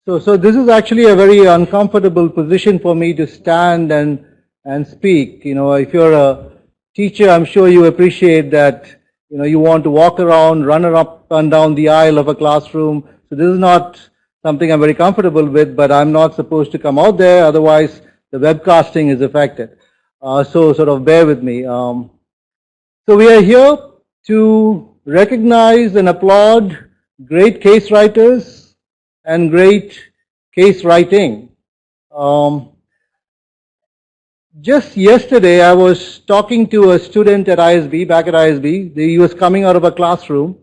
So this is actually a very uncomfortable position for me to stand and speak. You know, if you're a teacher, I'm sure you appreciate that, you know, you want to walk around, run up and down the aisle of a classroom. So this is not something I'm very comfortable with, but I'm not supposed to come out there, otherwise the webcasting is affected. So sort of bear with me. So we are here to recognize and applaud great case writers and great case writing. Just yesterday, I was talking to a student at ISB, back at ISB. He was coming out of a classroom,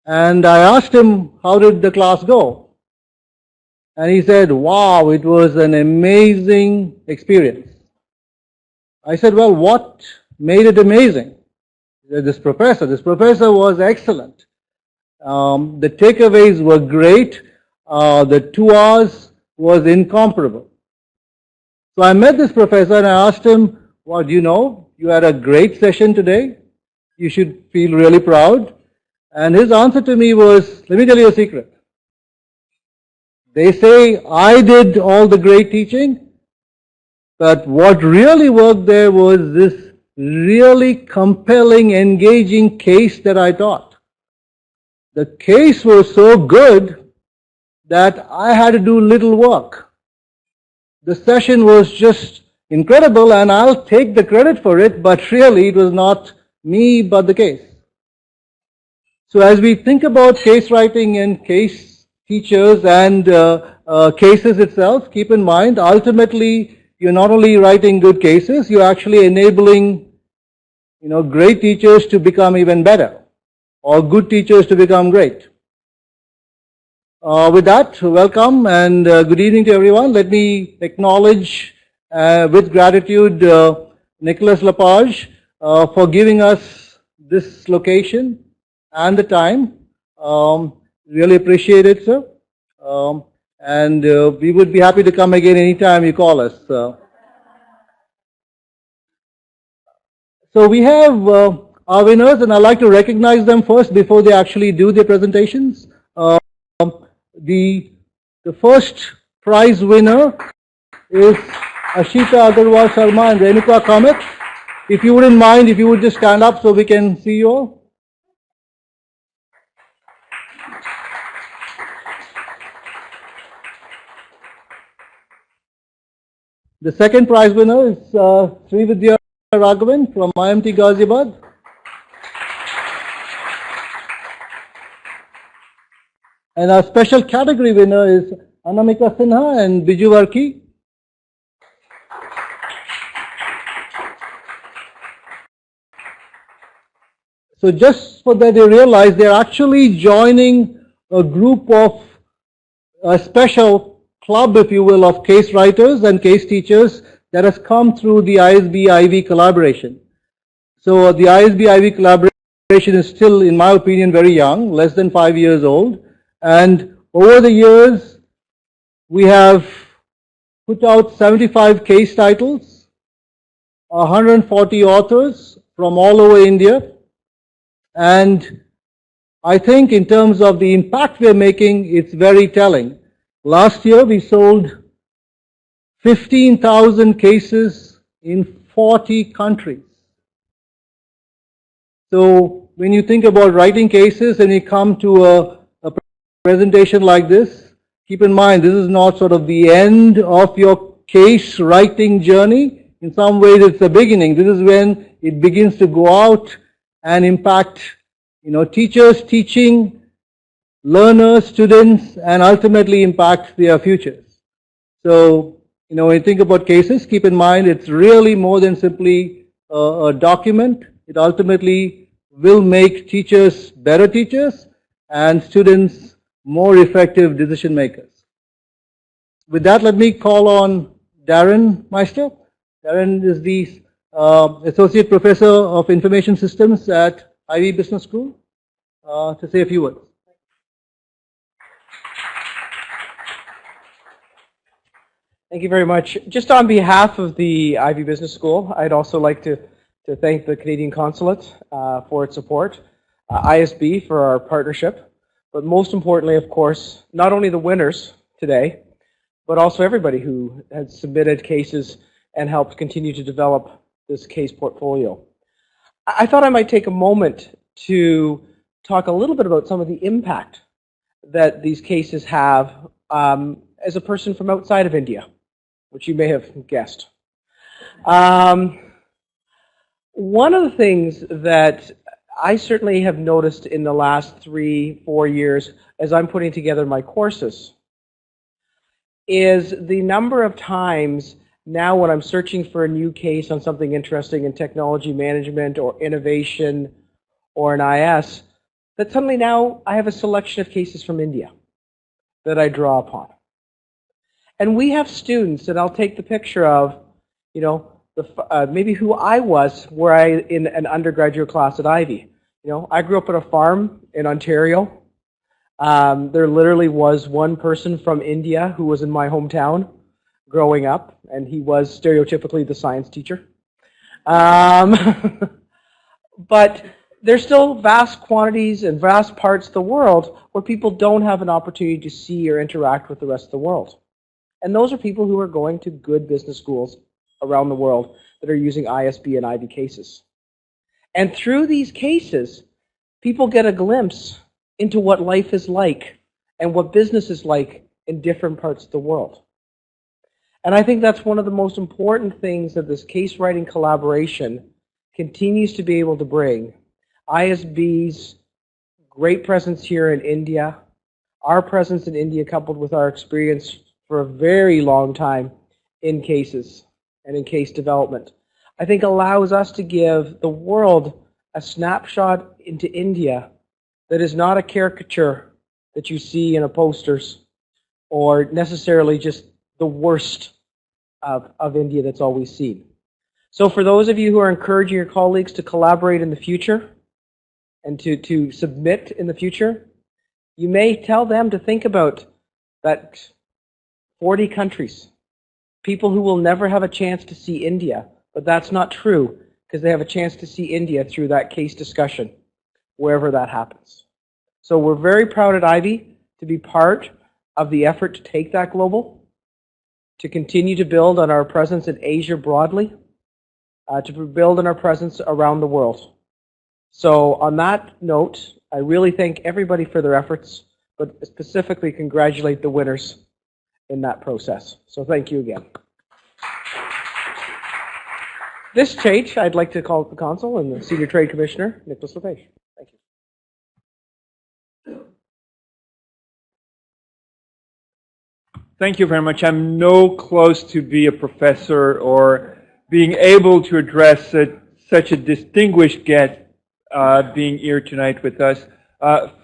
and I asked him, how did the class go? And he said, wow, it was an amazing experience. I said, well, what made it amazing? He said, this professor was excellent. The takeaways were great. The 2 hours was incomparable. So I met this professor and I asked him, well, do you know, you had a great session today. You should feel really proud. And his answer to me was, let me tell you a secret. They say I did all the great teaching, but what really worked there was this really compelling, engaging case that I taught. The case was so good that I had to do little work. The session was just incredible, and I'll take the credit for it, but really it was not me but the case. So as we think about case writing and case teachers and cases itself, keep in mind ultimately you're not only writing good cases, you're actually enabling, you know, great teachers to become even better, or good teachers to become great. With that, welcome and good evening to everyone. Let me acknowledge with gratitude Nicholas Lepage for giving us this location and the time. Really appreciate it, sir. And we would be happy to come again anytime you call us. So we have our winners, and I'd like to recognize them first before they actually do their presentations. The first prize winner is Ashita Agarwal Sharma and Renuka Kamat. If you wouldn't mind, if you would just stand up so we can see you all. The second prize winner is Srividya Raghavan from IMT Ghaziabad. And our special category winner is Anamika Sinha and Biju Varki. So just for that they realize they're actually joining a group of a special club, if you will, of case writers and case teachers that has come through the ISB-IV collaboration. So the ISB-IV collaboration is still, in my opinion, very young, less than 5 years old. And over the years, we have put out 75 case titles, 140 authors from all over India. And I think in terms of the impact we're making, it's very telling. Last year, we sold 15,000 cases in 40 countries. So when you think about writing cases and you come to a presentation like this, keep in mind this is not sort of the end of your case writing journey. In some ways it's the beginning. This is when it begins to go out and impact, you know, teachers teaching, learners, students, and ultimately impact their futures. So, you know, when you think about cases, keep in mind it's really more than simply a document. It ultimately will make teachers better teachers and students more effective decision makers. With that, let me call on Darren Meister. Darren is the Associate Professor of Information Systems at Ivy Business School to say a few words. Thank you very much. Just on behalf of the Ivy Business School, I'd also like to thank the Canadian Consulate for its support, ISB for our partnership, but most importantly, of course, not only the winners today, but also everybody who has submitted cases and helped continue to develop this case portfolio. I thought I might take a moment to talk a little bit about some of the impact that these cases have as a person from outside of India, which you may have guessed. One of the things that I certainly have noticed in the last 3-4 years as I'm putting together my courses is the number of times now when I'm searching for a new case on something interesting in technology management or innovation or an IS, that suddenly now I have a selection of cases from India that I draw upon. And we have students that I'll take the picture of, you know, maybe who I was were I in an undergraduate class at Ivy. You know, I grew up at a farm in Ontario. There literally was one person from India who was in my hometown growing up, and he was stereotypically the science teacher. But there's still vast quantities and vast parts of the world where people don't have an opportunity to see or interact with the rest of the world. And those are people who are going to good business schools around the world that are using ISB and IB cases. And through these cases, people get a glimpse into what life is like and what business is like in different parts of the world. And I think that's one of the most important things that this case writing collaboration continues to be able to bring. ISB's great presence here in India, our presence in India coupled with our experience for a very long time in cases and in case development, I think allows us to give the world a snapshot into India that is not a caricature that you see in a posters or necessarily just the worst of India that's always seen. So for those of you who are encouraging your colleagues to collaborate in the future and to submit in the future, you may tell them to think about that 40 countries, people who will never have a chance to see India, but that's not true because they have a chance to see India through that case discussion, wherever that happens. So we're very proud at Ivy to be part of the effort to take that global, to continue to build on our presence in Asia broadly, to build on our presence around the world. So on that note, I really thank everybody for their efforts, but specifically congratulate the winners in that process. So thank you again. This stage, I'd like to call the Consul and the Senior Trade Commissioner, Nicholas LePage. Thank you. Thank you very much. I'm no close to be a professor or being able to address such a distinguished guest being here tonight with us.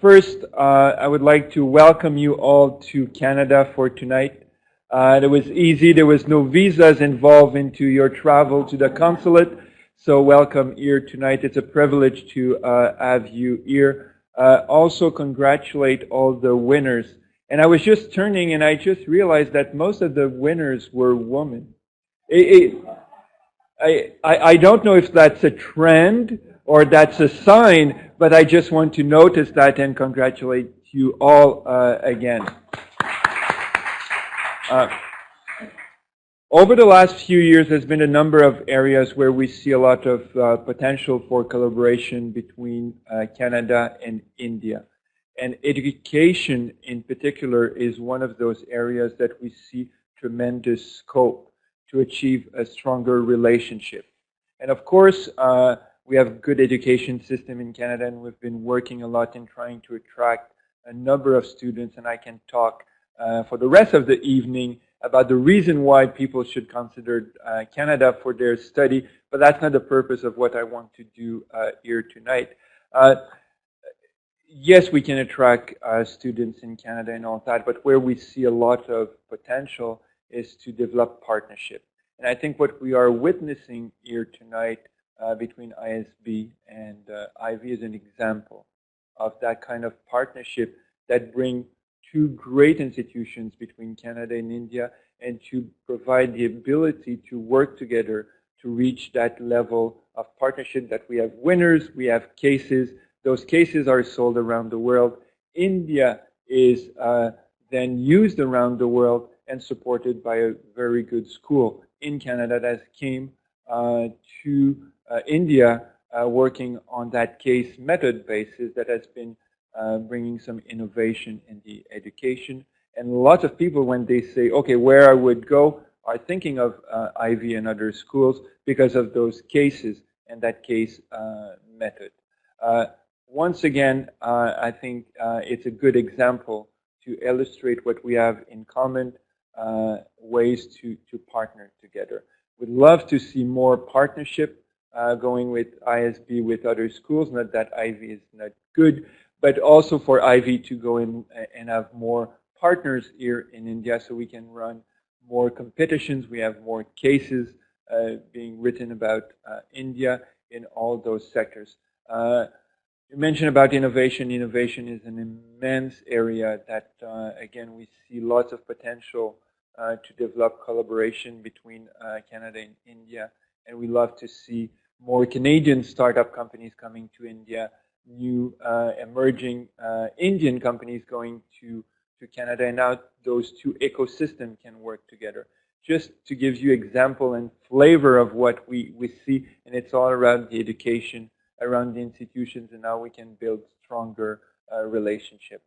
First, I would like to welcome you all to Canada for tonight. It was easy. There was no visas involved into your travel to the consulate. So welcome here tonight. It's a privilege to have you here. Also congratulate all the winners. And I was just turning and I just realized that most of the winners were women. I don't know if that's a trend or that's a sign, but I just want to notice that and congratulate you all again. Over the last few years, there's been a number of areas where we see a lot of potential for collaboration between Canada and India. And education in particular is one of those areas that we see tremendous scope to achieve a stronger relationship. And of course, we have a good education system in Canada, and we've been working a lot in trying to attract a number of students, and I can talk for the rest of the evening about the reason why people should consider Canada for their study, but that's not the purpose of what I want to do here tonight. Yes, we can attract students in Canada and all that, but where we see a lot of potential is to develop partnership. And I think what we are witnessing here tonight between ISB and Ivy is an example of that kind of partnership that bring two great institutions between Canada and India and to provide the ability to work together to reach that level of partnership that we have winners, we have cases. Those cases are sold around the world. India is then used around the world and supported by a very good school in Canada that came to India working on that case method basis that has been bringing some innovation in the education. And lots of people, when they say, okay, where I would go, are thinking of Ivy and other schools because of those cases and that case method. Once again, I think it's a good example to illustrate what we have in common, ways to partner together. We'd love to see more partnership going with ISB with other schools, not that Ivy is not good, but also for Ivy to go in and have more partners here in India so we can run more competitions. We have more cases being written about India in all those sectors. You mentioned about innovation. Innovation is an immense area that, again, we see lots of potential to develop collaboration between Canada and India. And we love to see more Canadian startup companies coming to India, new emerging Indian companies going to Canada, and now those two ecosystems can work together. Just to give you example and flavor of what we see, and it's all around the education, around the institutions, and how we can build stronger relationship.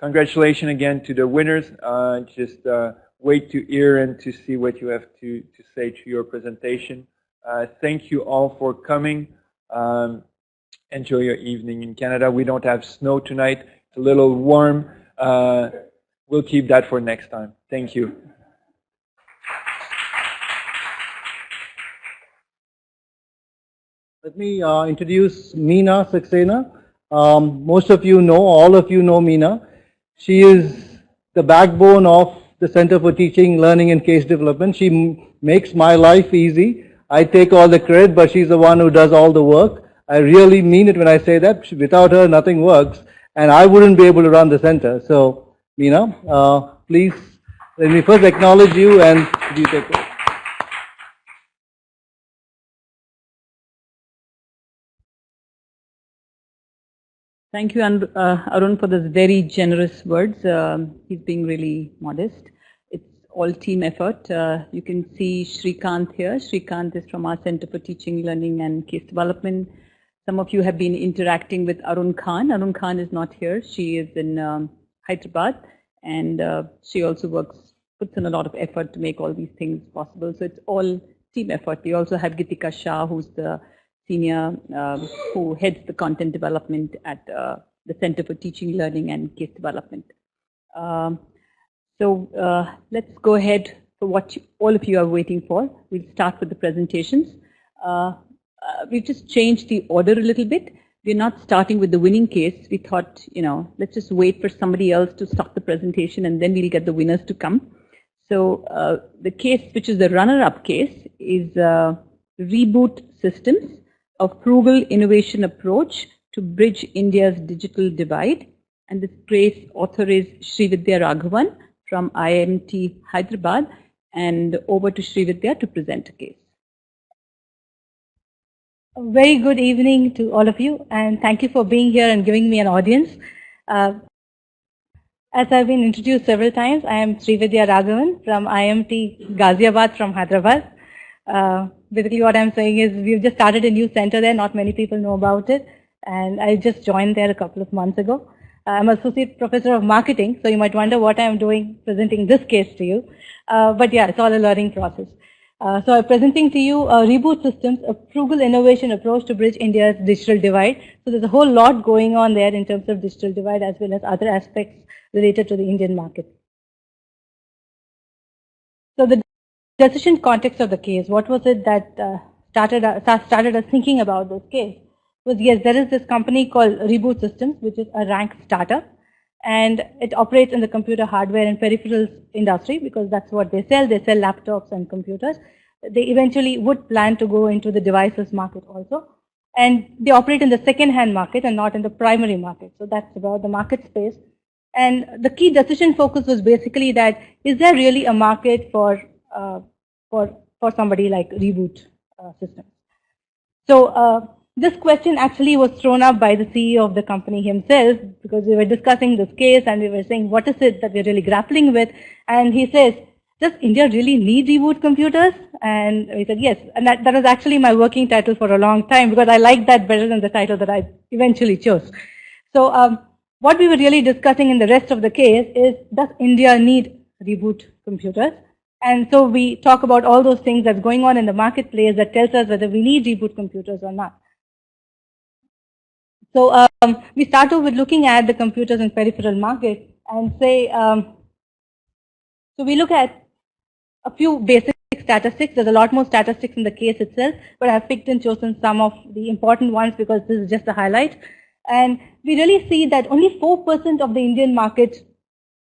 Congratulations again to the winners. Just wait to hear and to see what you have to say to your presentation. Thank you all for coming. Enjoy your evening in Canada. We don't have snow tonight. It's a little warm. We'll keep that for next time. Thank you. Let me introduce Meena Saxena. Most of you know, all of you know Meena. She is the backbone of the Center for Teaching, Learning and Case Development. She makes my life easy. I take all the credit, but she's the one who does all the work. I really mean it when I say that. Without her, nothing works, and I wouldn't be able to run the center. So, Meena, please let me first acknowledge you, and you take it. Thank you, Arun, for those very generous words. He's being really modest. It's all team effort. You can see Shrikant here. Shrikant is from our Center for Teaching, Learning and Case Development. Some of you have been interacting with Arun Khan. Arun Khan is not here. She is in Hyderabad, and she also puts in a lot of effort to make all these things possible. So it's all team effort. We also have Gitika Shah, who's the senior who heads the content development at the Center for Teaching, Learning and Case Development. So let's go ahead for what all of you are waiting for. We'll start with the presentations. We've just changed the order a little bit. We're not starting with the winning case. We thought, let's just wait for somebody else to start the presentation and then we'll get the winners to come. So the case, which is the runner-up case, is Reboot Systems, a frugal innovation approach to bridge India's digital divide. And this case author is Srividya Raghavan from IMT Hyderabad, and over to Srividya to present a case. A very good evening to all of you, and thank you for being here and giving me an audience. As I've been introduced several times, I am Srividya Raghavan from IMT Ghaziabad from Hyderabad. Basically what I'm saying is we've just started a new center there, not many people know about it, and I just joined there a couple of months ago. I'm Associate Professor of Marketing, so you might wonder what I'm doing presenting this case to you. But yeah, it's all a learning process. So I'm presenting to you Reboot Systems, a frugal innovation approach to bridge India's digital divide. So there's a whole lot going on there in terms of digital divide as well as other aspects related to the Indian market. So the decision context of the case, what was it that started us thinking about this case? Was, yes, there is this company called Reboot Systems, which is a rank startup, and it operates in the computer hardware and peripherals industry because that's what they sell. They sell laptops and computers. They eventually would plan to go into the devices market also, and they operate in the second-hand market and not in the primary market. So that's about the market space. And the key decision focus was basically that, is there really a market for somebody like Reboot Systems? So this question actually was thrown up by the CEO of the company himself, because we were discussing this case and we were saying, what is it that we're really grappling with? And he says, does India really need reboot computers? And we said, yes. And that was actually my working title for a long time, because I liked that better than the title that I eventually chose. So what we were really discussing in the rest of the case is, does India need reboot computers? And so we talk about all those things that's going on in the marketplace that tells us whether we need reboot computers or not. So we start off with looking at the computers and peripheral market and say, so we look at a few basic statistics. There's a lot more statistics in the case itself, but I've picked and chosen some of the important ones because this is just a highlight. And we really see that only 4% of the Indian market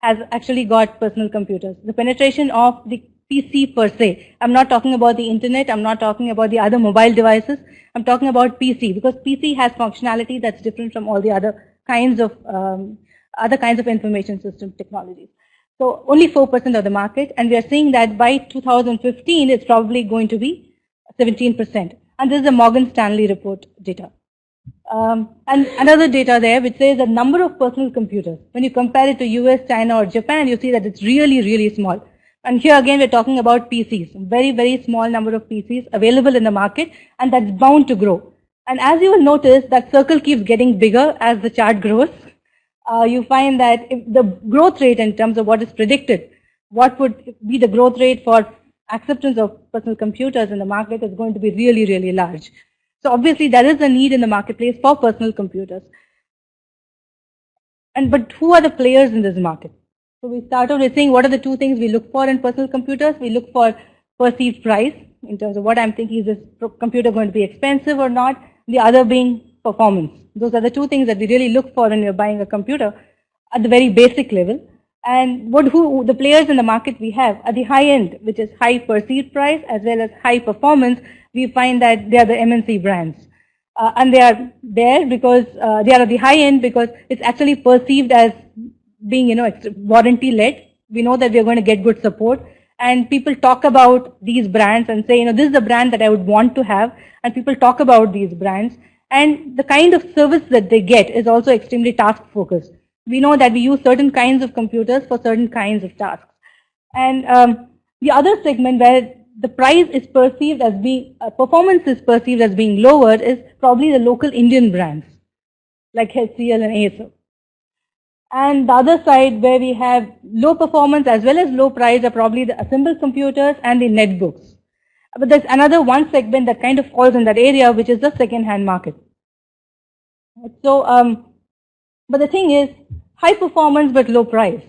has actually got personal computers. The penetration of the PC per se. I'm not talking about the internet, I'm not talking about the other mobile devices, I'm talking about PC, because PC has functionality that's different from all the other kinds of information system technologies. So only 4% of the market, and we are seeing that by 2015 it's probably going to be 17%. And this is the Morgan Stanley report data. And another data there which says the number of personal computers. When you compare it to US, China or Japan, you see that it's really, really small. And here again we're talking about PCs, very, very small number of PCs available in the market, and that's bound to grow. And as you will notice, that circle keeps getting bigger as the chart grows. You find that if the growth rate in terms of what is predicted, what would be the growth rate for acceptance of personal computers in the market is going to be really, really large. So obviously there is a need in the marketplace for personal computers. But who are the players in this market? So we start out with saying, what are the two things we look for in personal computers? We look for perceived price, in terms of what I'm thinking, is this computer going to be expensive or not? The other being performance. Those are the two things that we really look for when you're buying a computer at the very basic level. And who the players in the market we have at the high end, which is high perceived price as well as high performance, we find that they are the MNC brands. And they are there because they are at the high end because it's actually perceived as being, warranty led. We know that we are going to get good support, and people talk about these brands and say, this is the brand that I would want to have, and people talk about these brands, and the kind of service that they get is also extremely task focused. We know that we use certain kinds of computers for certain kinds of tasks. And the other segment where the price is perceived as being, performance is perceived as being lower is probably the local Indian brands like HCL and ASO. And the other side where we have low performance as well as low price are probably the assembled computers and the netbooks. But there's another one segment that kind of falls in that area, which is the second-hand market. So, but the thing is, high performance but low price.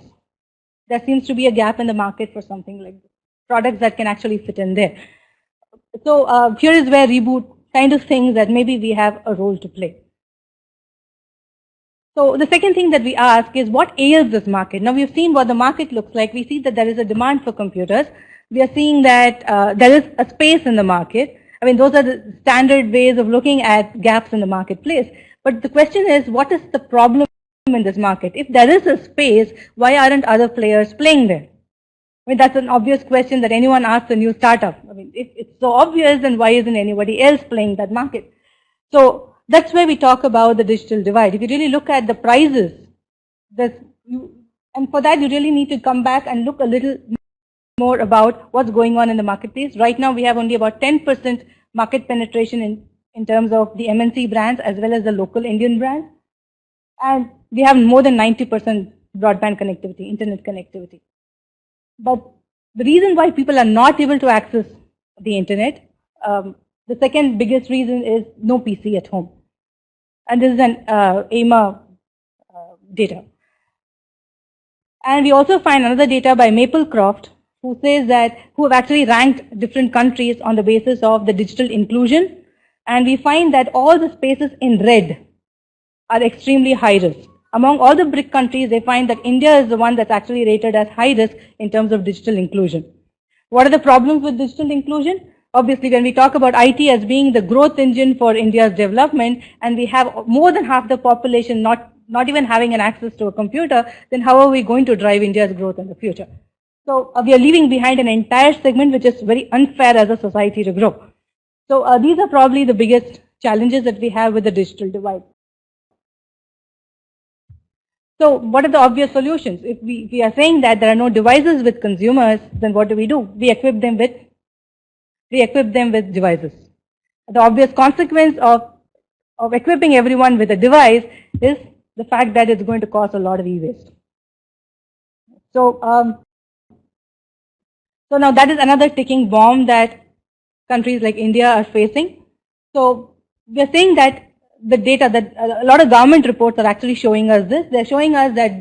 There seems to be a gap in the market for something like this. Products that can actually fit in there. So here is where reboot kind of thinks that maybe we have a role to play. So the second thing that we ask is, what ails this market? Now we've seen what the market looks like. We see that there is a demand for computers. We are seeing that there is a space in the market. I mean, those are the standard ways of looking at gaps in the marketplace. But the question is, what is the problem in this market? If there is a space, why aren't other players playing there? I mean, that's an obvious question that anyone asks a new startup. I mean, if it's so obvious, then why isn't anybody else playing that market? So that's where we talk about the digital divide. If you really look at the prices, and for that you really need to come back and look a little more about what's going on in the marketplace. Right now we have only about 10% market penetration in terms of the MNC brands as well as the local Indian brands. And we have more than 90% broadband connectivity, internet connectivity. But the reason why people are not able to access the internet, the second biggest reason is no PC at home. And this is an AIMA data. And we also find another data by Maplecroft, who says that, who have actually ranked different countries on the basis of the digital inclusion. And we find that all the spaces in red are extremely high risk. Among all the BRIC countries, they find that India is the one that's actually rated as high risk in terms of digital inclusion. What are the problems with digital inclusion? Obviously, when we talk about IT as being the growth engine for India's development, and we have more than half the population not even having an access to a computer, then how are we going to drive India's growth in the future? So we are leaving behind an entire segment which is very unfair as a society to grow. So these are probably the biggest challenges that we have with the digital divide. So what are the obvious solutions? If we are saying that there are no devices with consumers, then what do? We equip them with devices. The obvious consequence of equipping everyone with a device is the fact that it's going to cause a lot of e-waste. So, so now that is another ticking bomb that countries like India are facing. So we are saying that the data that a lot of government reports are actually showing us this. They're showing us that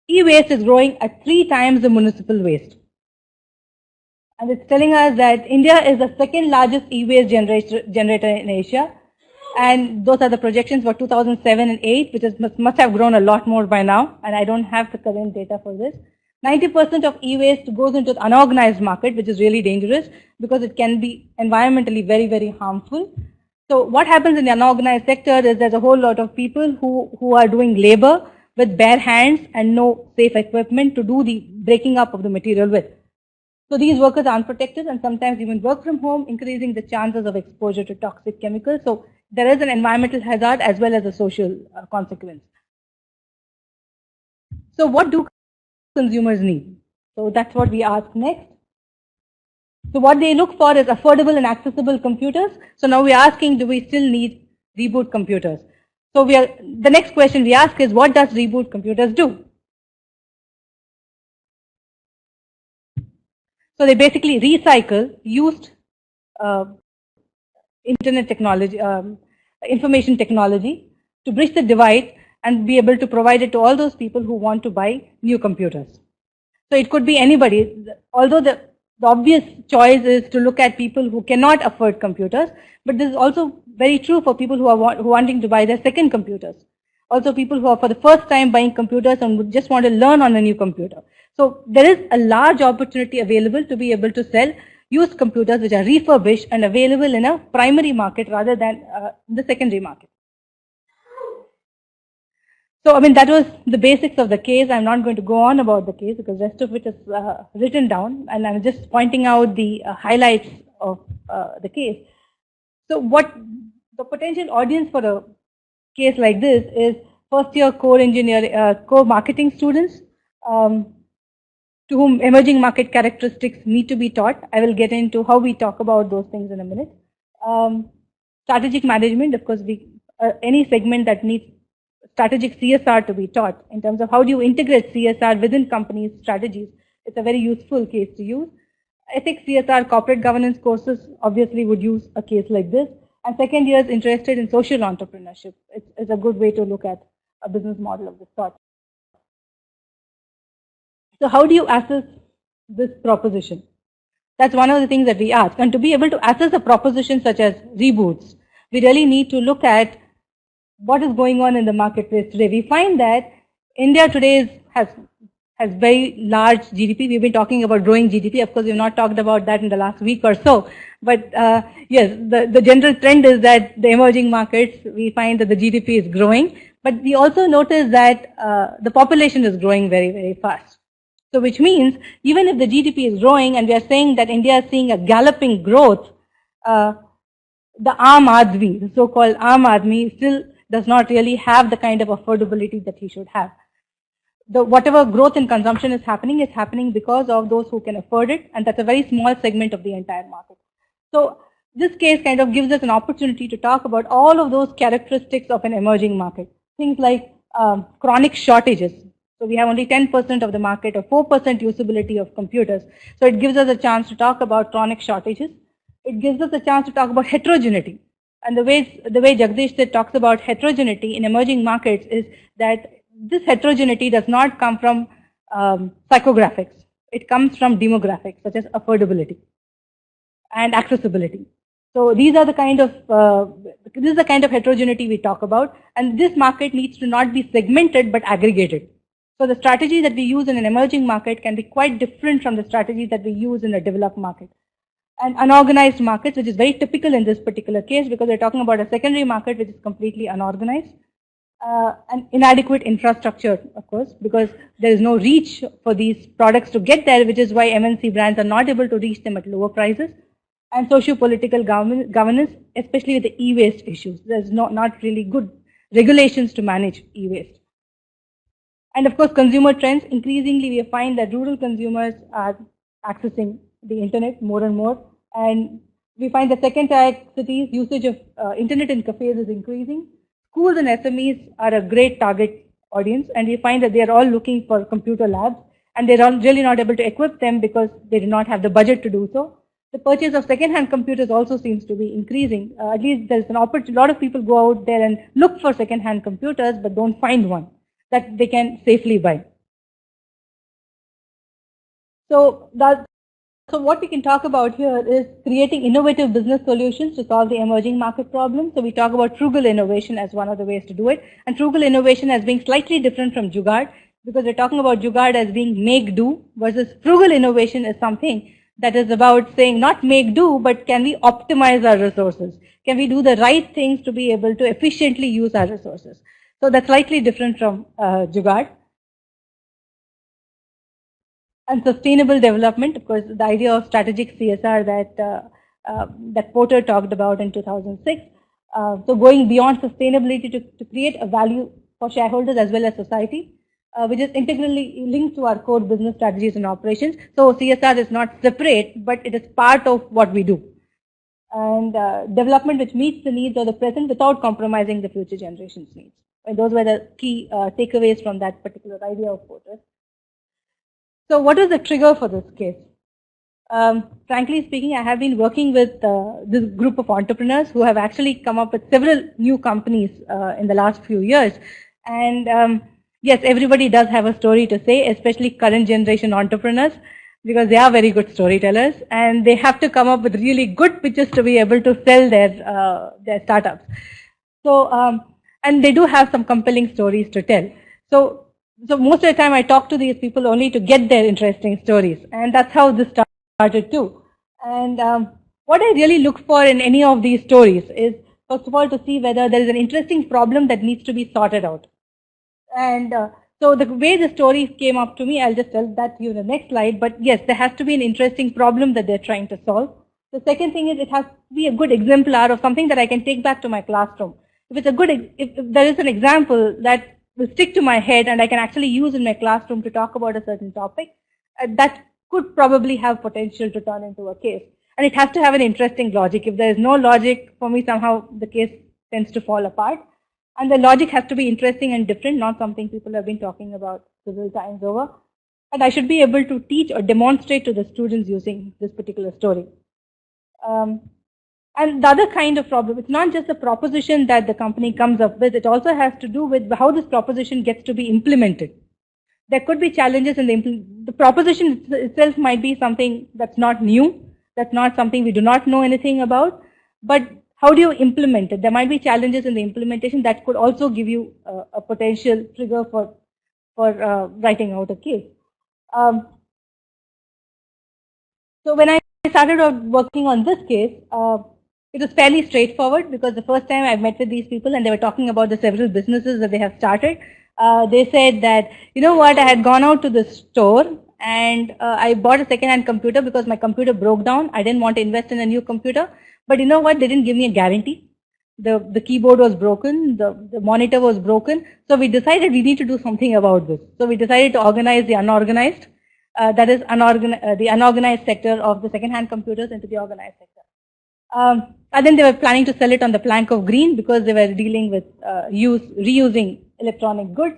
e-waste is growing at 3 times the municipal waste. And it's telling us that India is the second largest e-waste generator in Asia. And those are the projections for 2007 and 8, which must have grown a lot more by now. And I don't have the current data for this. 90% of e-waste goes into the unorganized market, which is really dangerous because it can be environmentally very, very harmful. So what happens in the unorganized sector is there's a whole lot of people who are doing labor with bare hands and no safe equipment to do the breaking up of the material with. So these workers are unprotected and sometimes even work from home, increasing the chances of exposure to toxic chemicals. So there is an environmental hazard as well as a social consequence. So what do consumers need? So that's what we ask next. So what they look for is affordable and accessible computers. So now we're asking, do we still need reboot computers? So the next question we ask is, what does reboot computers do? So they basically recycle used internet technology, information technology to bridge the divide and be able to provide it to all those people who want to buy new computers. So it could be anybody, although the obvious choice is to look at people who cannot afford computers, but this is also very true for people who are wanting to buy their second computers. Also people who are for the first time buying computers and would just want to learn on a new computer. So there is a large opportunity available to be able to sell used computers which are refurbished and available in a primary market rather than the secondary market. So, I mean, that was the basics of the case. I'm not going to go on about the case because the rest of it is written down, and I'm just pointing out the highlights of the case. So what the potential audience for a case like this is first-year core marketing students to whom emerging market characteristics need to be taught. I will get into how we talk about those things in a minute. Strategic management, of course, any segment that needs strategic CSR to be taught in terms of how do you integrate CSR within companies' strategies. It's a very useful case to use. Ethics, CSR, corporate governance courses obviously would use a case like this. And second years interested in social entrepreneurship. It's a good way to look at a business model of this sort. So how do you assess this proposition? That's one of the things that we ask. And to be able to assess a proposition such as reboots, we really need to look at what is going on in the marketplace today. We find that India today has very large GDP. We've been talking about growing GDP. Of course, we've not talked about that in the last week or so. But yes, the general trend is that the emerging markets, we find that the GDP is growing. But we also notice that the population is growing very, very fast. So which means even if the GDP is growing and we are saying that India is seeing a galloping growth, the Aam Aadmi, the so-called Aam Aadmi, still does not really have the kind of affordability that he should have. Whatever growth in consumption is happening because of those who can afford it, and that's a very small segment of the entire market. So this case kind of gives us an opportunity to talk about all of those characteristics of an emerging market. Things like chronic shortages. So we have only 10% of the market or 4% usability of computers. So it gives us a chance to talk about chronic shortages. It gives us a chance to talk about heterogeneity. And the way Jagdish talks about heterogeneity in emerging markets is that this heterogeneity does not come from psychographics. It comes from demographics, such as affordability and accessibility. So these are the kind of this is the kind of heterogeneity we talk about, and this market needs to not be segmented but aggregated. So the strategy that we use in an emerging market can be quite different from the strategy that we use in a developed market. And unorganized markets, which is very typical in this particular case because we're talking about a secondary market which is completely unorganized. And inadequate infrastructure, of course, because there is no reach for these products to get there, which is why MNC brands are not able to reach them at lower prices. and socio-political governance, especially with the e-waste issues. There's not really good regulations to manage e-waste. And of course, consumer trends. Increasingly, we find that rural consumers are accessing the internet more and more. And we find that second-tier cities, usage of internet in cafes is increasing. Schools and SMEs are a great target audience, and we find that they are all looking for computer labs, and they're really not able to equip them because they do not have the budget to do so. The purchase of second-hand computers also seems to be increasing. At least there's an opportunity. A lot of people go out there and look for second-hand computers, but don't find one that they can safely buy. So what we can talk about here is creating innovative business solutions to solve the emerging market problems. So we talk about frugal innovation as one of the ways to do it, and frugal innovation as being slightly different from jugaad, because we're talking about jugaad as being make do, versus frugal innovation is something that is about saying not make do, but can we optimize our resources? Can we do the right things to be able to efficiently use our resources? So that's slightly different from jugaad. And sustainable development, of course, the idea of strategic CSR that Porter talked about in 2006. So going beyond sustainability to create a value for shareholders as well as society, which is integrally linked to our core business strategies and operations. So CSR is not separate, but it is part of what we do. And development which meets the needs of the present without compromising the future generations' needs. And those were the key takeaways from that particular idea of Porter. So what is the trigger for this case? Frankly speaking, I have been working with this group of entrepreneurs who have actually come up with several new companies in the last few years. And yes, everybody does have a story to say, especially current generation entrepreneurs, because they are very good storytellers and they have to come up with really good pitches to be able to sell their startups. So, and they do have some compelling stories to tell. So most of the time I talk to these people only to get their interesting stories, and that's how this started too. And what I really look for in any of these stories is, first of all, to see whether there is an interesting problem that needs to be sorted out. And so the way the story came up to me, I'll just tell that to you in the next slide, but yes, there has to be an interesting problem that they're trying to solve. The second thing is it has to be a good exemplar of something that I can take back to my classroom. If it's a good, if there is an example that will stick to my head and I can actually use in my classroom to talk about a certain topic, that could probably have potential to turn into a case. And it has to have an interesting logic. If there is no logic, for me, somehow the case tends to fall apart. And the logic has to be interesting and different, not something people have been talking about several times over. And I should be able to teach or demonstrate to the students using this particular story. And the other kind of problem, it's not just the proposition that the company comes up with, it also has to do with how this proposition gets to be implemented. There could be challenges in the proposition itself might be something that's not new, that's not something we do not know anything about, but how do you implement it? There might be challenges in the implementation that could also give you a potential trigger for writing out a case. So when I started out working on this case, it was fairly straightforward, because the first time I met with these people and they were talking about the several businesses that they have started, they said that, you know what, I had gone out to the store and I bought a second-hand computer because my computer broke down. I didn't want to invest in a new computer, but you know what, they didn't give me a guarantee. The keyboard was broken, the monitor was broken, so we decided we need to do something about this. So we decided to organize the unorganized, that is the unorganized sector of the second-hand computers into the organized sector. And then they were planning to sell it on the plank of green because they were dealing with reusing electronic goods,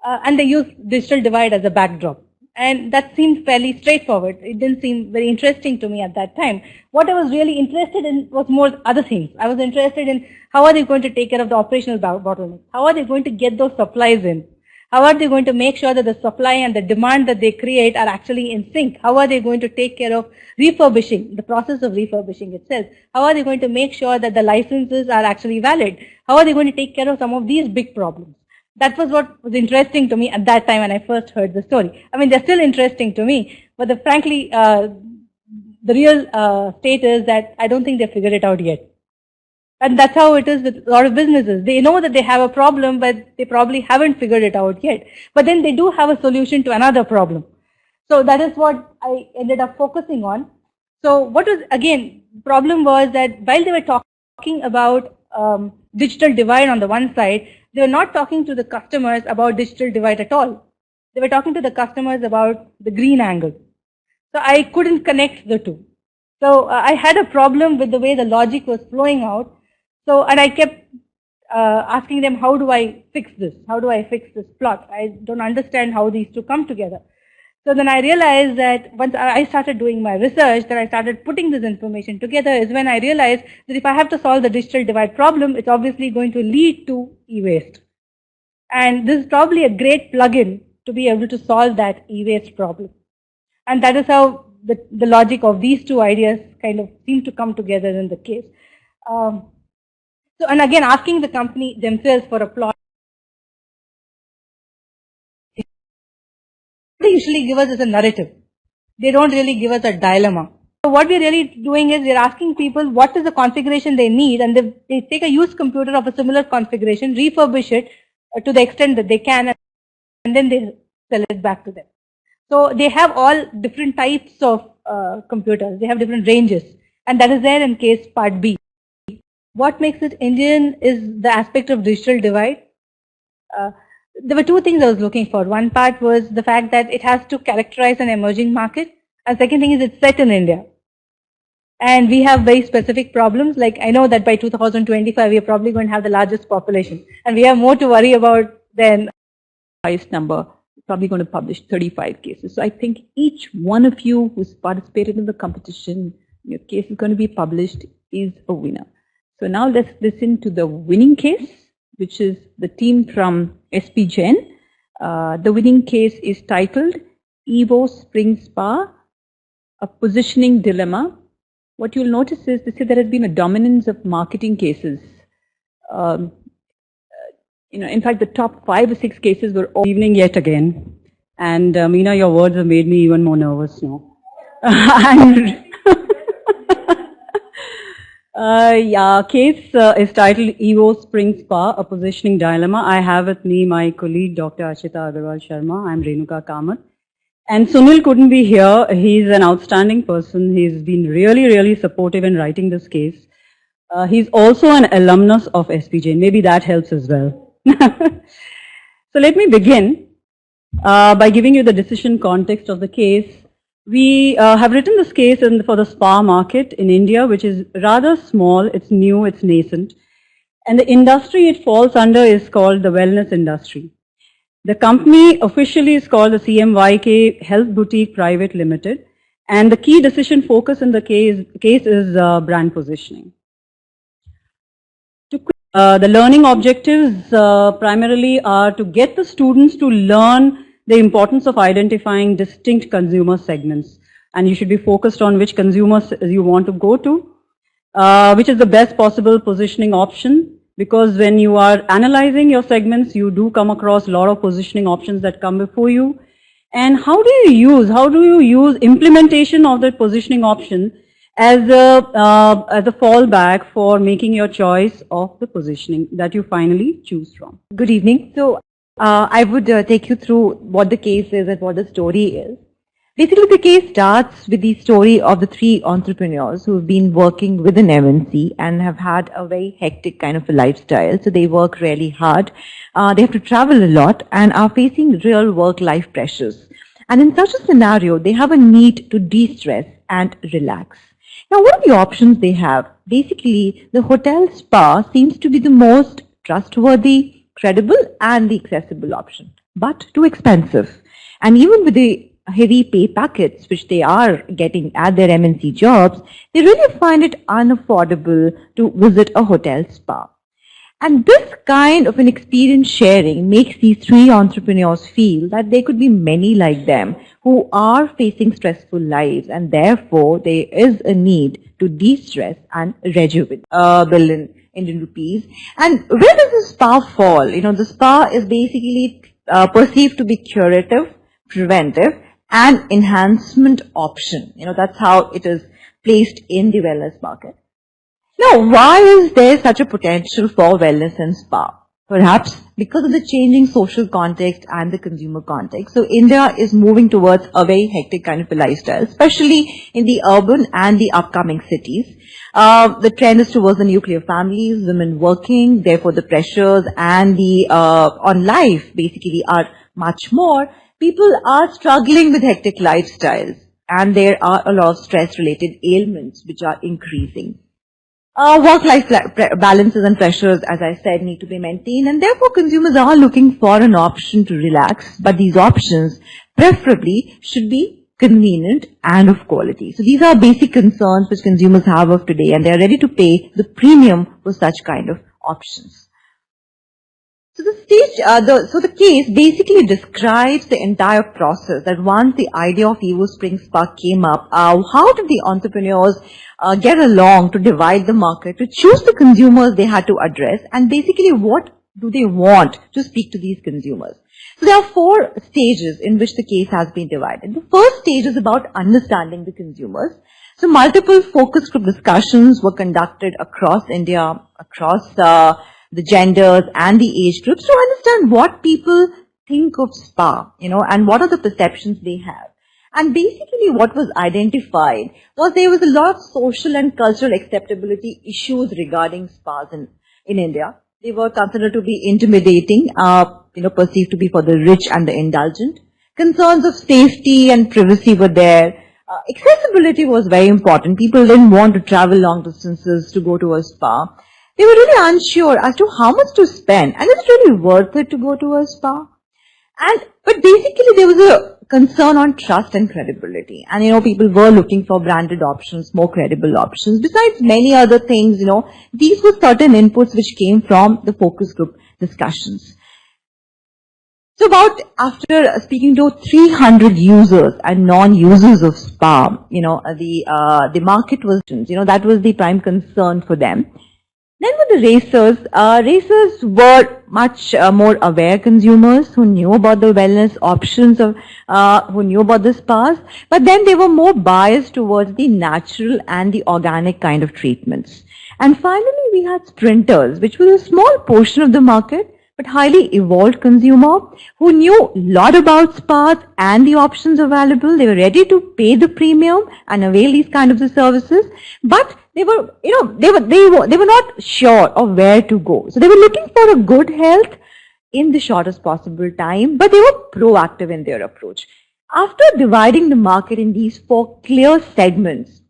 and they used digital divide as a backdrop. And that seemed fairly straightforward. It didn't seem very interesting to me at that time. What I was really interested in was more other things. I was interested in how are they going to take care of the operational bottlenecks? How are they going to get those supplies in? How are they going to make sure that the supply and the demand that they create are actually in sync? How are they going to take care of refurbishing, the process of refurbishing itself? How are they going to make sure that the licenses are actually valid? How are they going to take care of some of these big problems? That was what was interesting to me at that time when I first heard the story. I mean, they're still interesting to me, but frankly, the real state is that I don't think they figured it out yet. And that's how it is with a lot of businesses. They know that they have a problem, but they probably haven't figured it out yet. But then they do have a solution to another problem. So that is what I ended up focusing on. So what was, again, problem was that while they were talking about digital divide on the one side, they were not talking to the customers about digital divide at all. They were talking to the customers about the green angle. So I couldn't connect the two. So I had a problem with the way the logic was flowing out. So, and I kept asking them, how do I fix this? How do I fix this plot? I don't understand how these two come together. So then I realized that once I started doing my research, that I started putting this information together, is when I realized that if I have to solve the digital divide problem, it's obviously going to lead to e-waste. And this is probably a great plugin to be able to solve that e-waste problem. And that is how the logic of these two ideas kind of seem to come together in the case. So, and again, asking the company themselves for a plot, they usually give us is a narrative. They don't really give us a dilemma. So what we're really doing is we're asking people what is the configuration they need, and they take a used computer of a similar configuration, refurbish it to the extent that they can, and then they sell it back to them. So they have all different types of computers. They have different ranges, and that is there in case part B. What makes it Indian is the aspect of digital divide. There were two things I was looking for. One part was the fact that it has to characterize an emerging market, and second thing is it's set in India. And we have very specific problems. Like I know that by 2025 we are probably going to have the largest population, and we have more to worry about than highest number. Probably going to publish 35 cases. So I think each one of you who's participated in the competition, your case is going to be published, is a winner. So now let's listen to the winning case, which is the team from SP Gen. The winning case is titled Evo Spring Spa, a positioning dilemma. What you'll notice is they say there has been a dominance of marketing cases. In fact, the top 5 or 6 cases were all evening yet again. And Meena, your words have made me even more nervous now. Case is titled Evo Spring Spa, a positioning dilemma. I have with me my colleague, Dr. Ashita Agarwal Sharma. I'm Renuka Kamath. And Sunil couldn't be here. He's an outstanding person. He's been really, really supportive in writing this case. He's also an alumnus of SPJ. Maybe that helps as well. So let me begin by giving you the decision context of the case. We have written this case for the spa market in India, which is rather small, it's new, it's nascent. And the industry it falls under is called the wellness industry. The company officially is called the CMYK Health Boutique Private Limited. And the key decision focus in the case is brand positioning. The learning objectives primarily are to get the students to learn the importance of identifying distinct consumer segments. And you should be focused on which consumers you want to go to, which is the best possible positioning option. Because when you are analyzing your segments, you do come across a lot of positioning options that come before you. And how do you use implementation of that positioning option as a fallback for making your choice of the positioning that you finally choose from? Good evening. So I would take you through what the case is and what the story is. Basically, the case starts with the story of the 3 entrepreneurs who have been working with an MNC and have had a very hectic kind of a lifestyle. So they work really hard. They have to travel a lot and are facing real work-life pressures. And in such a scenario, they have a need to de-stress and relax. Now, what are the options they have? Basically, the hotel spa seems to be the most trustworthy, credible, and the accessible option, but too expensive. And even with the heavy pay packets which they are getting at their MNC jobs, they really find it unaffordable to visit a hotel spa. And this kind of an experience sharing makes these 3 entrepreneurs feel that there could be many like them who are facing stressful lives, and therefore there is a need to de-stress and rejuvenate. Bill in Indian rupees. And where does the spa fall? The spa is basically perceived to be curative, preventive, and enhancement option. That's how it is placed in the wellness market. Now, why is there such a potential for wellness and spa? perhaps because of the changing social context and the consumer context. So India is moving towards a very hectic kind of a lifestyle, especially in the urban and the upcoming cities. The trend is towards the nuclear families, women working, therefore the pressures and the on life basically are much more. People are struggling with hectic lifestyles, and there are a lot of stress-related ailments which are increasing. Work-life balances and pressures, as I said, need to be maintained, and therefore consumers are looking for an option to relax, but these options preferably should be convenient and of quality. So these are basic concerns which consumers have of today, and they are ready to pay the premium for such kind of options. So the case basically describes the entire process, that once the idea of Evo Spring Spa came up, how did the entrepreneurs get along to divide the market, to choose the consumers they had to address, and basically what do they want to speak to these consumers. So there are 4 stages in which the case has been divided. The first stage is about understanding the consumers. So multiple focus group discussions were conducted across India, across the genders and the age groups, to understand what people think of spa, and what are the perceptions they have. And basically what was identified was there was a lot of social and cultural acceptability issues regarding spas in India. They were considered to be intimidating, perceived to be for the rich and the indulgent. Concerns of safety and privacy were there. Accessibility was very important. People didn't want to travel long distances to go to a spa. They were really unsure as to how much to spend, and is it really worth it to go to a spa? But basically there was a concern on trust and credibility, and people were looking for branded options, more credible options. Besides many other things, these were certain inputs which came from the focus group discussions. So after speaking to 300 users and non-users of spa, the market was, that was the prime concern for them. Then with the racers, racers were much more aware consumers who knew about the wellness options, who knew about the spas, but then they were more biased towards the natural and the organic kind of treatments. And finally, we had sprinters, which was a small portion of the market, but highly evolved consumer who knew a lot about spas and the options available. They were ready to pay the premium and avail these kind of the services, but they were, they were not sure of where to go. So they were looking for a good health in the shortest possible time, but they were proactive in their approach. After dividing the market in these 4 clear segments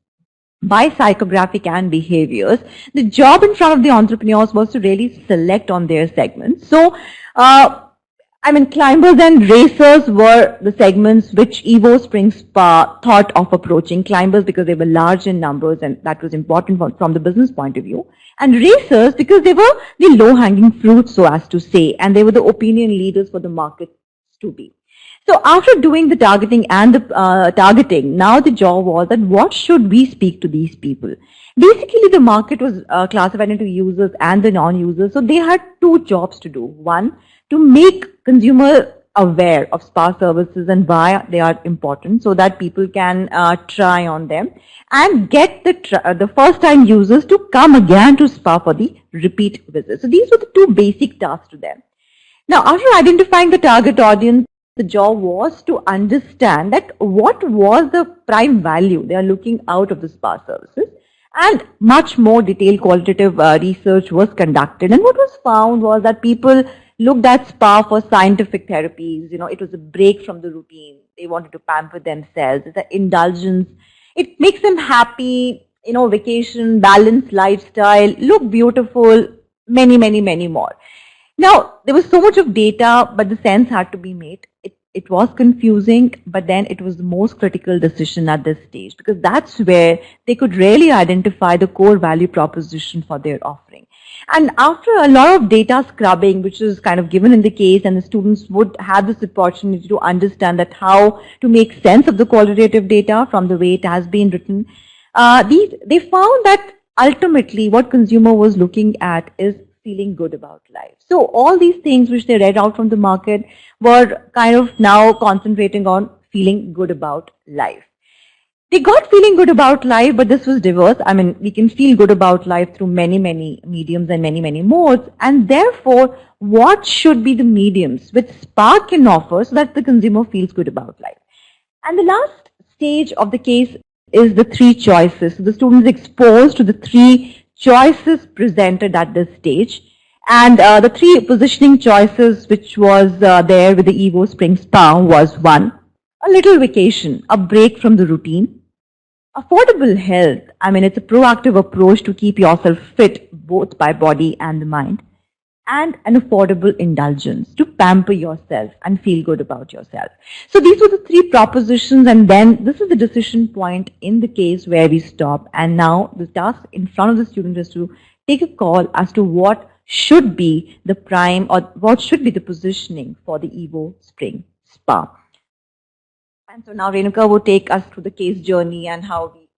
by psychographic and behaviors, the job in front of the entrepreneurs was to really select on their segments. So, climbers and racers were the segments which Evo Spring Spa thought of approaching. Climbers because they were large in numbers, and that was important from the business point of view. And racers because they were the low-hanging fruits, so as to say, and they were the opinion leaders for the market to be. So after doing the targeting and the targeting, now the job was that what should we speak to these people? Basically, the market was classified into users and the non-users. So they had 2 jobs to do. One, to make consumer aware of spa services and why they are important, so that people can try on them, and get the first-time users to come again to spa for the repeat visit. So these were the 2 basic tasks to them. Now, after identifying the target audience, the job was to understand that what was the prime value they are looking out of the spa services, and much more detailed qualitative research was conducted. And what was found was that people looked at spa for scientific therapies. It was a break from the routine. They wanted to pamper themselves. It's an indulgence. It makes them happy, vacation, balanced lifestyle, look beautiful, many more. Now, there was so much of data, but the sense had to be made. It was confusing, but then it was the most critical decision at this stage, because that's where they could really identify the core value proposition for their offering. And after a lot of data scrubbing, which is kind of given in the case, and the students would have this opportunity to understand that how to make sense of the qualitative data from the way it has been written, they found that ultimately what consumer was looking at is feeling good about life. So all these things which they read out from the market were kind of now concentrating on feeling good about life. They got feeling good about life, but this was diverse. I mean, we can feel good about life through many, many mediums and many, many modes. And therefore, what should be the mediums which Spark can offer so that the consumer feels good about life? And the last stage of the case is the three choices. So the student is exposed to the three choices presented at this stage. And the three positioning choices which was there with the Evo Spring Spa was one, a little vacation, a break from the routine. Affordable health, I mean, it's a proactive approach to keep yourself fit both by body and the mind. And an affordable indulgence to pamper yourself and feel good about yourself. So these were the three propositions, and then this is the decision point in the case where we stop. And now the task in front of the student is to take a call as to what should be the prime or what should be the positioning for the Evo Spring Spa. And so now Renuka will take us through the case journey and how we...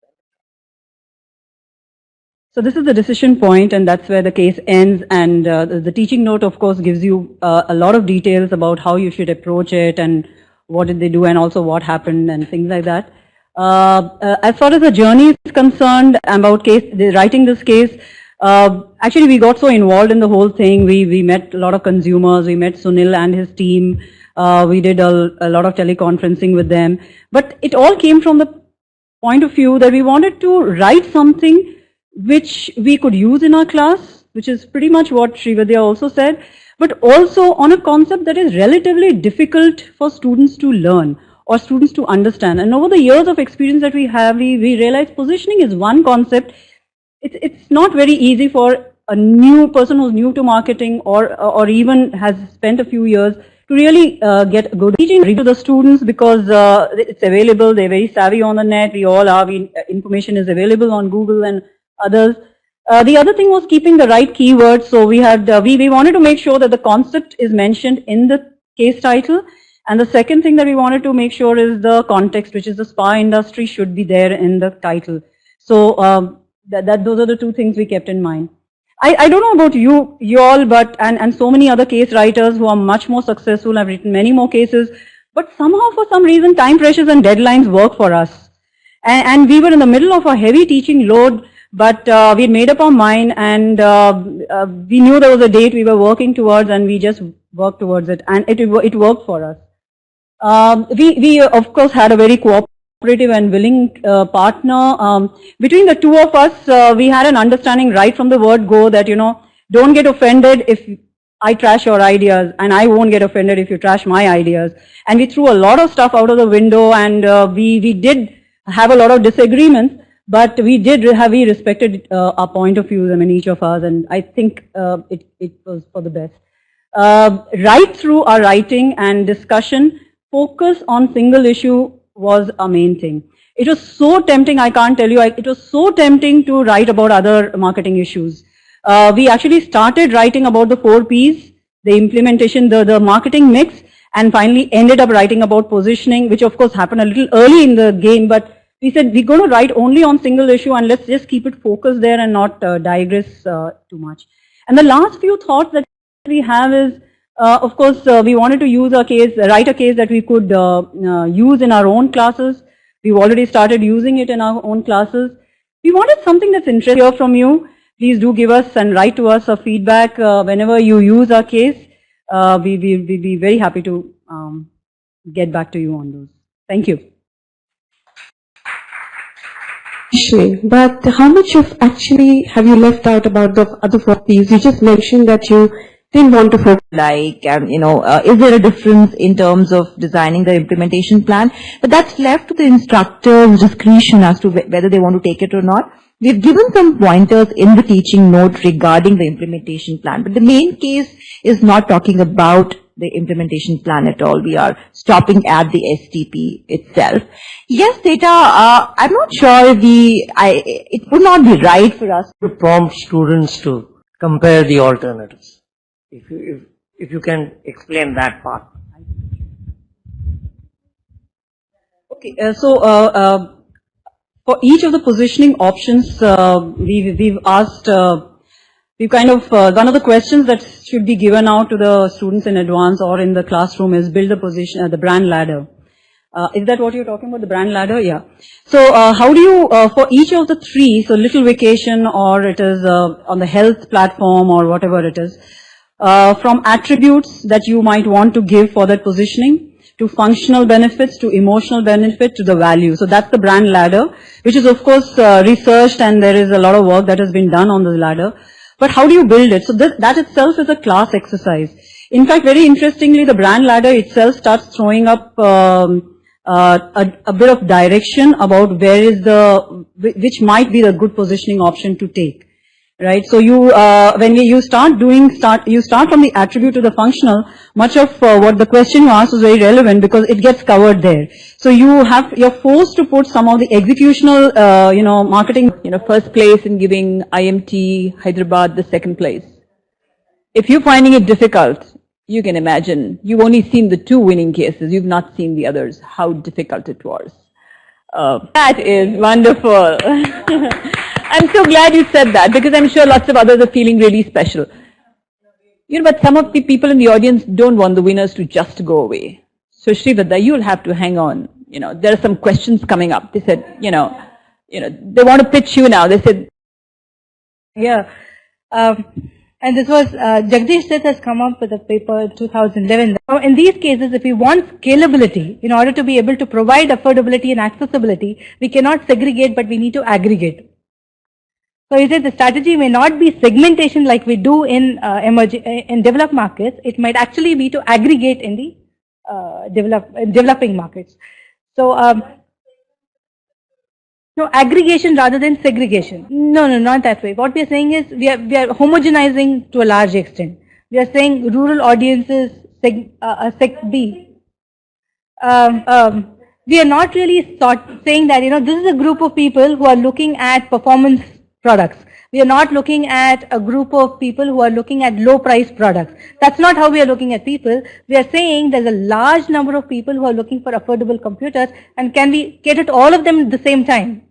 So this is the decision point, and that's where the case ends. And the teaching note, of course, gives you a lot of details about how you should approach it and what did they do and also what happened and things like that. As far as the journey is concerned about writing this case, actually we got so involved in the whole thing. We met a lot of consumers. We met Sunil and his team. We did a lot of teleconferencing with them. But it all came from the point of view that we wanted to write something which we could use in our class, which is pretty much what Srividya also said, but also on a concept that is relatively difficult for students to learn or students to understand. And over the years of experience that we have, we realize positioning is one concept. It's not very easy for a new person who's new to marketing or even has spent a few years to really get good teaching to the students, because it's available. They're very savvy on the net. We all are. Information is available on Google and others. The other thing was keeping the right keywords. So we had we wanted to make sure that the concept is mentioned in the case title, and the second thing that we wanted to make sure is the context, which is the spa industry, should be there in the title. So those are the two things we kept in mind. I don't know about you all, but and so many other case writers who are much more successful have written many more cases, but somehow for some reason time pressures and deadlines work for us, and we were in the middle of a heavy teaching load. But we made up our mind, and we knew there was a date we were working towards, and we just worked towards it, and it worked for us. We of course had a very cooperative and willing partner. Between the two of us, we had an understanding right from the word go that, don't get offended if I trash your ideas, and I won't get offended if you trash my ideas. And we threw a lot of stuff out of the window, and we did have a lot of disagreements. But we respected our point of view, each of us, and I think it was for the best. Right through our writing and discussion, focus on single issue was our main thing. It was so tempting, I can't tell you, it was so tempting to write about other marketing issues. We actually started writing about the 4 Ps, the implementation, the marketing mix, and finally ended up writing about positioning, which of course happened a little early in the game, but we said we're going to write only on single issue and let's just keep it focused there and not digress too much. And the last few thoughts that we have is, of course, we wanted to use write a case that we could use in our own classes. We've already started using it in our own classes. We wanted something that's interesting to hear from you. Please do give us and write to us a feedback whenever you use our case. We'd be very happy to get back to you on those. Thank you. But how much of actually have you left out about the other 4 Ps? You just mentioned that you didn't want to focus. Is there a difference in terms of designing the implementation plan? But that's left to the instructor's discretion as to whether they want to take it or not. We've given some pointers in the teaching note regarding the implementation plan, but the main case is not talking about the implementation plan at all. We are stopping at the STP itself. Yes, data, I'm not sure it would not be right for us to prompt students to compare the alternatives. If you can explain that part. Okay, for each of the positioning options, we've asked, one of the questions that should be given out to the students in advance or in the classroom is build the brand ladder. Is that what you're talking about, the brand ladder? Yeah. So how do you, for each of the three, so Little Vacation or it is on the health platform or whatever it is, from attributes that you might want to give for that positioning, to functional benefits, to emotional benefit, to the value. So that's the brand ladder, which is of course researched, and there is a lot of work that has been done on the ladder. But how do you build it? So that itself is a class exercise. In fact, very interestingly, the brand ladder itself starts throwing up a bit of direction about where is which might be the good positioning option to take. Right, so when you start from the attribute to the functional. Much of what the question you asked is very relevant because it gets covered there. So you're forced to put some of the executional, marketing, first place in giving IMT Hyderabad the second place. If you're finding it difficult, you can imagine you've only seen the 2 winning cases. You've not seen the others. How difficult it was. That is wonderful. I'm so glad you said that because I'm sure lots of others are feeling really special. But some of the people in the audience don't want the winners to just go away. So Srividya, you'll have to hang on. There are some questions coming up. They said, they want to pitch you now. They said, yeah. And this was, Jagdish Seth has come up with a paper in 2011. Now, in these cases, if we want scalability, in order to be able to provide affordability and accessibility, we cannot segregate, but we need to aggregate. So he said the strategy may not be segmentation like we do in developed markets. It might actually be to aggregate in the developing markets. So no, aggregation rather than segregation. No, not that way. What we are saying is we are homogenizing to a large extent. We are saying rural audiences, sect B. We are not really saying that, this is a group of people who are looking at performance products. We are not looking at a group of people who are looking at low price products. That's not how we are looking at people. We are saying there's a large number of people who are looking for affordable computers, and can we cater to all of them at the same time?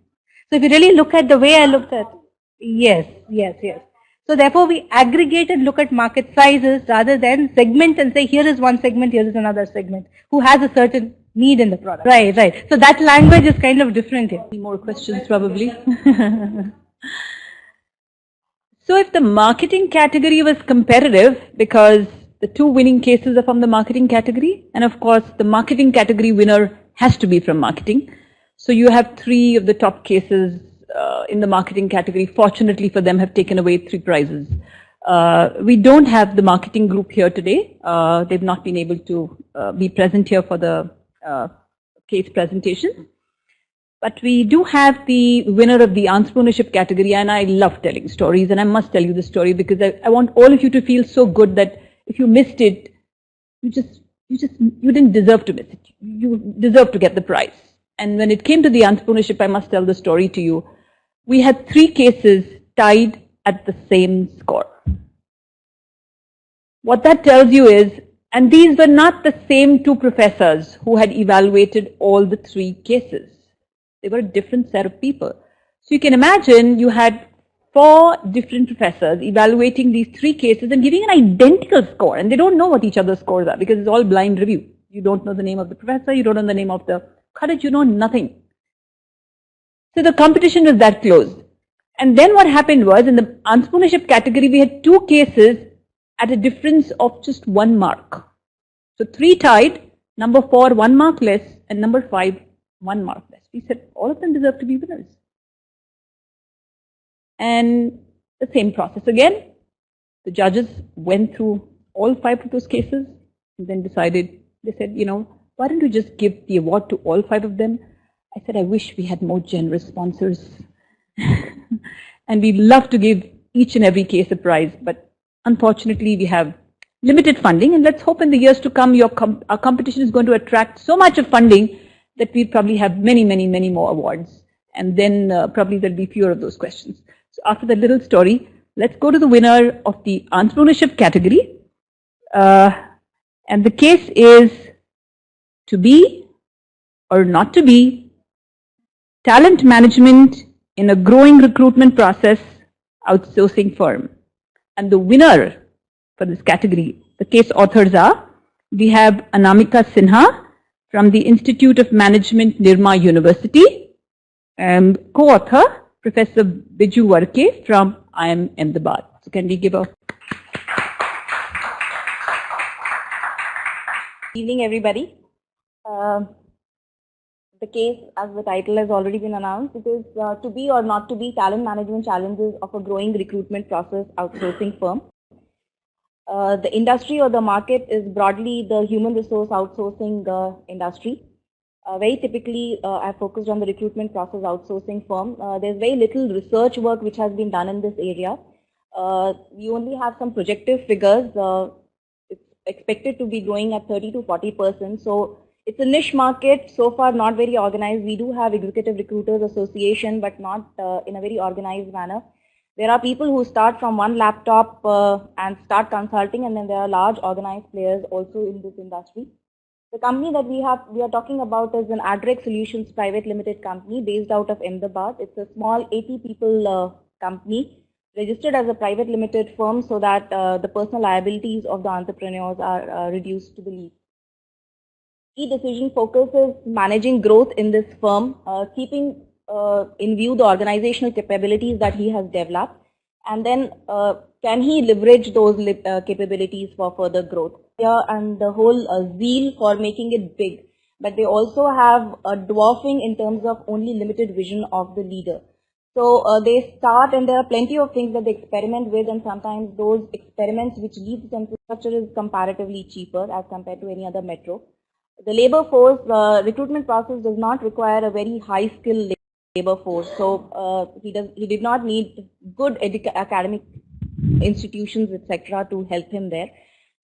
So if you really look at the way I looked at, yes. So therefore we aggregate and look at market sizes rather than segment and say here is one segment, here is another segment who has a certain need in the product. Right. So that language is kind of different here. Any more questions probably? So if the marketing category was competitive, because the 2 winning cases are from the marketing category, and of course the marketing category winner has to be from marketing. So you have 3 of the top cases in the marketing category. Fortunately for them, have taken away 3 prizes. We don't have the marketing group here today. They've not been able to be present here for the case presentation. But we do have the winner of the entrepreneurship category, and I love telling stories, and I must tell you the story because I want all of you to feel so good that if you missed it, you didn't deserve to miss it. You deserve to get the prize. And when it came to the entrepreneurship, I must tell the story to you. We had 3 cases tied at the same score. What that tells you is, and these were not the same 2 professors who had evaluated all the 3 cases. They were a different set of people. So you can imagine you had 4 different professors evaluating these 3 cases and giving an identical score. And they don't know what each other's scores are because it's all blind review. You don't know the name of the professor, you don't know the name of the college, you know nothing. So the competition was that close. And then what happened was, in the entrepreneurship category, we had 2 cases at a difference of just 1 mark. So 3 tied, number 4 1 mark less, and number 5 1 mark less. We said all of them deserve to be winners. And the same process again. The judges went through all 5 of those cases and then decided, they said, why don't you just give the award to all 5 of them? I said, I wish we had more generous sponsors. And we'd love to give each and every case a prize, but unfortunately we have limited funding, and let's hope in the years to come our competition is going to attract so much of funding that we probably have many more awards, and then probably there'll be fewer of those questions. So after that little story, let's go to the winner of the entrepreneurship category. And the case is to be or not to be talent management in a growing recruitment process outsourcing firm. And the winner for this category, the case authors are, we have Anamika Sinha from the Institute of Management, Nirma University, and co-author, Professor Biju Warke from IIM Ahmedabad. So can we give a... Good evening, everybody. The case, as the title has already been announced, it is to be or not to be talent management challenges of a growing recruitment process outsourcing firm. The industry or the market is broadly the human resource outsourcing industry. Very typically, I focused on the recruitment process outsourcing firm. There's very little research work which has been done in this area. We only have some projective figures. It's expected to be growing at 30 to 40%. So it's a niche market, so far not very organized. We do have Executive Recruiters Association, but not in a very organized manner. There are people who start from one laptop and start consulting, and then there are large organized players also in this industry. The company that we are talking about is an Adrec Solutions Private Limited company based out of Ahmedabad. It's a small 80 people company registered as a private limited firm so that the personal liabilities of the entrepreneurs are reduced to the least. Key decision focus is managing growth in this firm, keeping in view the organizational capabilities that he has developed, and then can he leverage those capabilities for further growth. And the whole zeal for making it big, but they also have a dwarfing in terms of only limited vision of the leader. So they start, and there are plenty of things that they experiment with, and sometimes those experiments which lead to infrastructure is comparatively cheaper as compared to any other metro. The labor force, recruitment process does not require a very high skill labor force. So he did not need good academic institutions, etc., to help him there.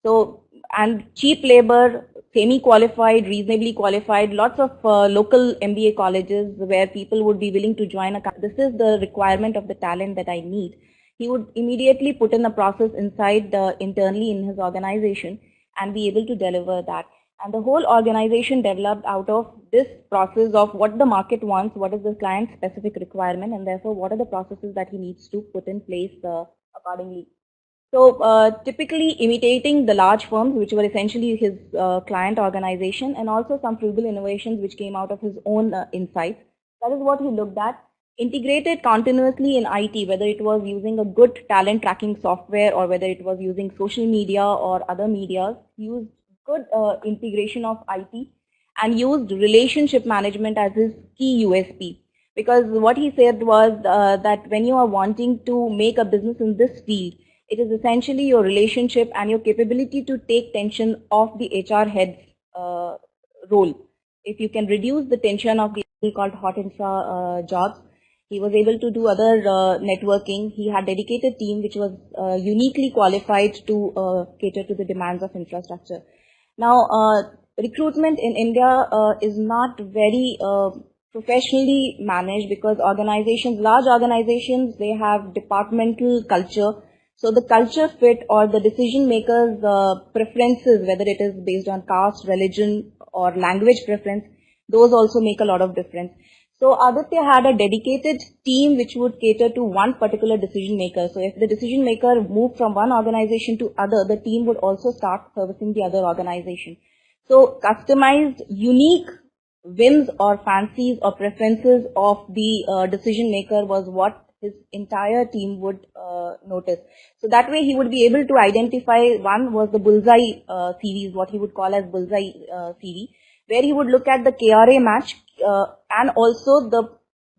So, and cheap labor, semi-qualified, reasonably qualified, lots of local MBA colleges where people would be willing to join a company. This is the requirement of the talent that I need. He would immediately put in the process inside internally in his organization and be able to deliver that. And the whole organization developed out of this process of what the market wants, what is the client's specific requirement, and therefore what are the processes that he needs to put in place accordingly. So typically imitating the large firms, which were essentially his client organization, and also some frugal innovations which came out of his own insights. That is what he looked at. Integrated continuously in IT, whether it was using a good talent tracking software or whether it was using social media or other media, used good integration of IT and used relationship management as his key USP. Because what he said was that when you are wanting to make a business in this field, it is essentially your relationship and your capability to take tension off the HR head's role. If you can reduce the tension of the called hot infra jobs, he was able to do other networking. He had dedicated team which was uniquely qualified to cater to the demands of infrastructure. Now, recruitment in India is not very professionally managed because organizations, large organizations, they have departmental culture. So the culture fit or the decision makers' preferences, whether it is based on caste, religion, or language preference, those also make a lot of difference. So Aditya had a dedicated team which would cater to one particular decision maker. So if the decision maker moved from one organization to other, the team would also start servicing the other organization. So customized, unique whims or fancies or preferences of the decision maker was what his entire team would notice. So that way he would be able to identify, one was the bullseye series, what he would call as bullseye series, where he would look at the KRA match and also the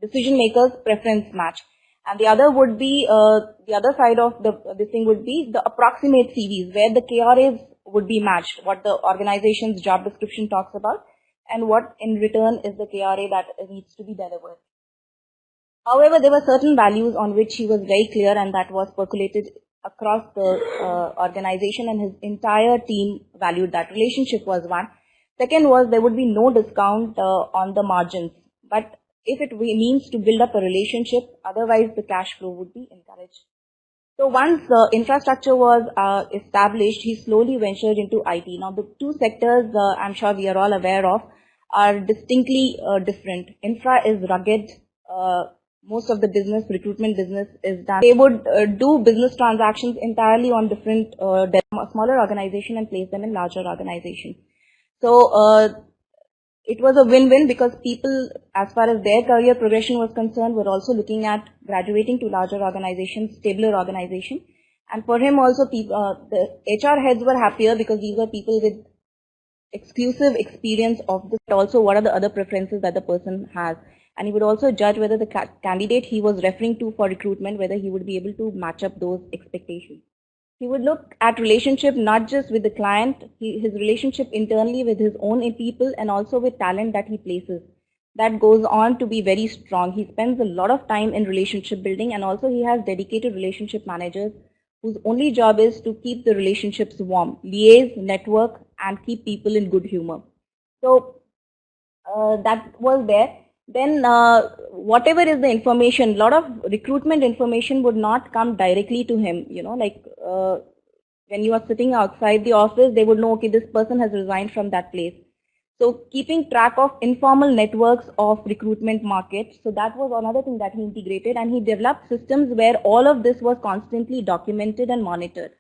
decision maker's preference match. And the other would be, the other side of this thing would be the approximate CVs, where the KRAs would be matched, what the organization's job description talks about, and what in return is the KRA that needs to be delivered. However, there were certain values on which he was very clear, and that was percolated across the organization, and his entire team valued that. Relationship was one. Second was there would be no discount on the margins, but if it means to build up a relationship, otherwise the cash flow would be encouraged. So once the infrastructure was established, he slowly ventured into IT. Now the two sectors I'm sure we are all aware of are distinctly different. Infra is rugged. Most of the business, recruitment business is done. They would do business transactions entirely on different smaller organization and place them in larger organization. So it was a win-win because people, as far as their career progression was concerned, were also looking at graduating to larger organizations, stabler organization. And for him also, the HR heads were happier because these were people with exclusive experience of this, but also what are the other preferences that the person has. And he would also judge whether the candidate he was referring to for recruitment, whether he would be able to match up those expectations. He would look at relationship not just with the client, his relationship internally with his own people and also with talent that he places. That goes on to be very strong. He spends a lot of time in relationship building, and also he has dedicated relationship managers whose only job is to keep the relationships warm, liaise, network, and keep people in good humor. So that was there. Then whatever is the information, a lot of recruitment information would not come directly to him. You know, like when you are sitting outside the office, they would know, okay, this person has resigned from that place. So keeping track of informal networks of recruitment market. So that was another thing that he integrated, and he developed systems where all of this was constantly documented and monitored.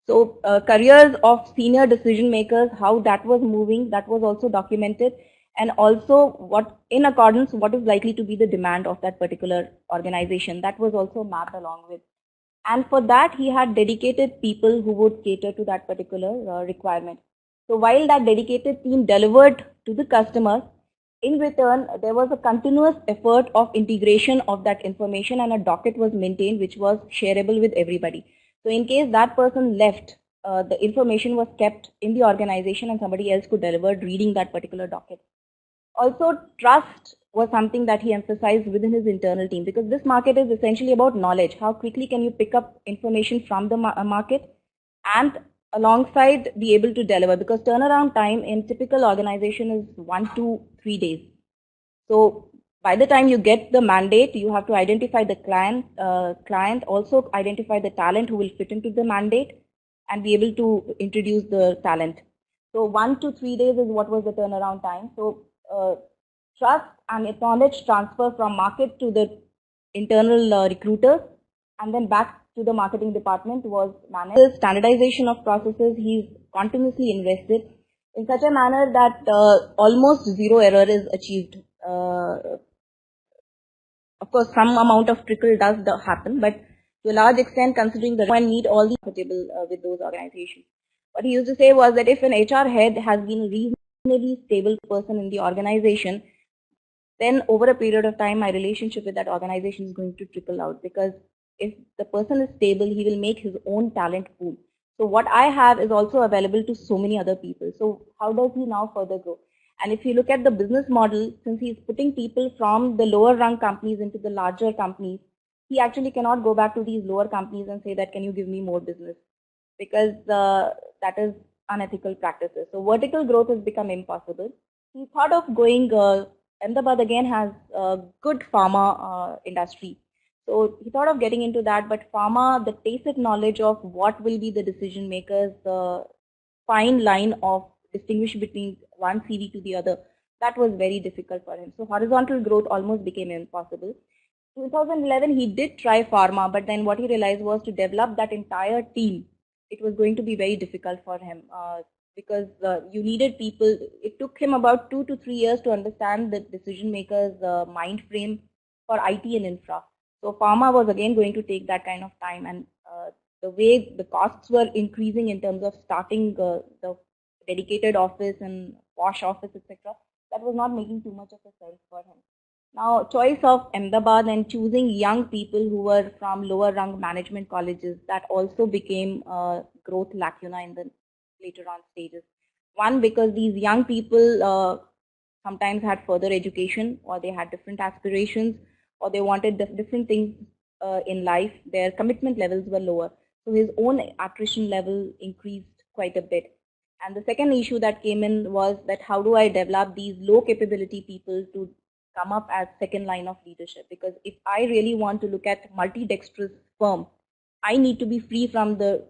So careers of senior decision makers, how that was moving, that was also documented. And also what, in accordance, what is likely to be the demand of that particular organization, that was also mapped along with. And for that, he had dedicated people who would cater to that particular requirement. So while that dedicated team delivered to the customer, in return, there was a continuous effort of integration of that information, and a docket was maintained which was shareable with everybody. So in case that person left, the information was kept in the organization and somebody else could deliver reading that particular docket. Also, trust was something that he emphasized within his internal team, because this market is essentially about knowledge. How quickly can you pick up information from the market and alongside be able to deliver, because turnaround time in typical organization is 1 to 3 days. So by the time you get the mandate, you have to identify the client, also identify the talent who will fit into the mandate and be able to introduce the talent. So 1 to 3 days is what was the turnaround time. So trust and knowledge transfer from market to the internal recruiters and then back to the marketing department was managed. Standardization of processes, he's continuously invested in such a manner that almost zero error is achieved. Of course, some amount of trickle does happen, but to a large extent, considering the one need all the compatible with those organizations. What he used to say was that if an HR head has been a reasonably stable person in the organization, then over a period of time, my relationship with that organization is going to trickle out, because if the person is stable, he will make his own talent pool. So what I have is also available to so many other people. So how does he now further grow? And if you look at the business model, since he's putting people from the lower rung companies into the larger companies, he actually cannot go back to these lower companies and say that, can you give me more business? Because that is unethical practices. So vertical growth has become impossible. He thought of going, Ahmedabad again has a good pharma industry. So he thought of getting into that, but pharma, the tacit knowledge of what will be the decision makers, the fine line of distinguish between one CV to the other, that was very difficult for him. So horizontal growth almost became impossible. 2011, he did try pharma, but then what he realized was to develop that entire team, it was going to be very difficult for him because you needed people. It took him about 2 to 3 years to understand the decision makers' mind frame for IT and infra. So pharma was again going to take that kind of time, and the way the costs were increasing in terms of starting the dedicated office and posh office, etc., that was not making too much of a sense for him. Now, choice of Ahmedabad and choosing young people who were from lower rung management colleges, that also became a growth lacuna in the later on stages. One, because these young people sometimes had further education, or they had different aspirations, or they wanted different things in life. Their commitment levels were lower. So his own attrition level increased quite a bit. And the second issue that came in was that how do I develop these low capability people to come up as second line of leadership? Because if I really want to look at multi-dexterous firm, I need to be free from the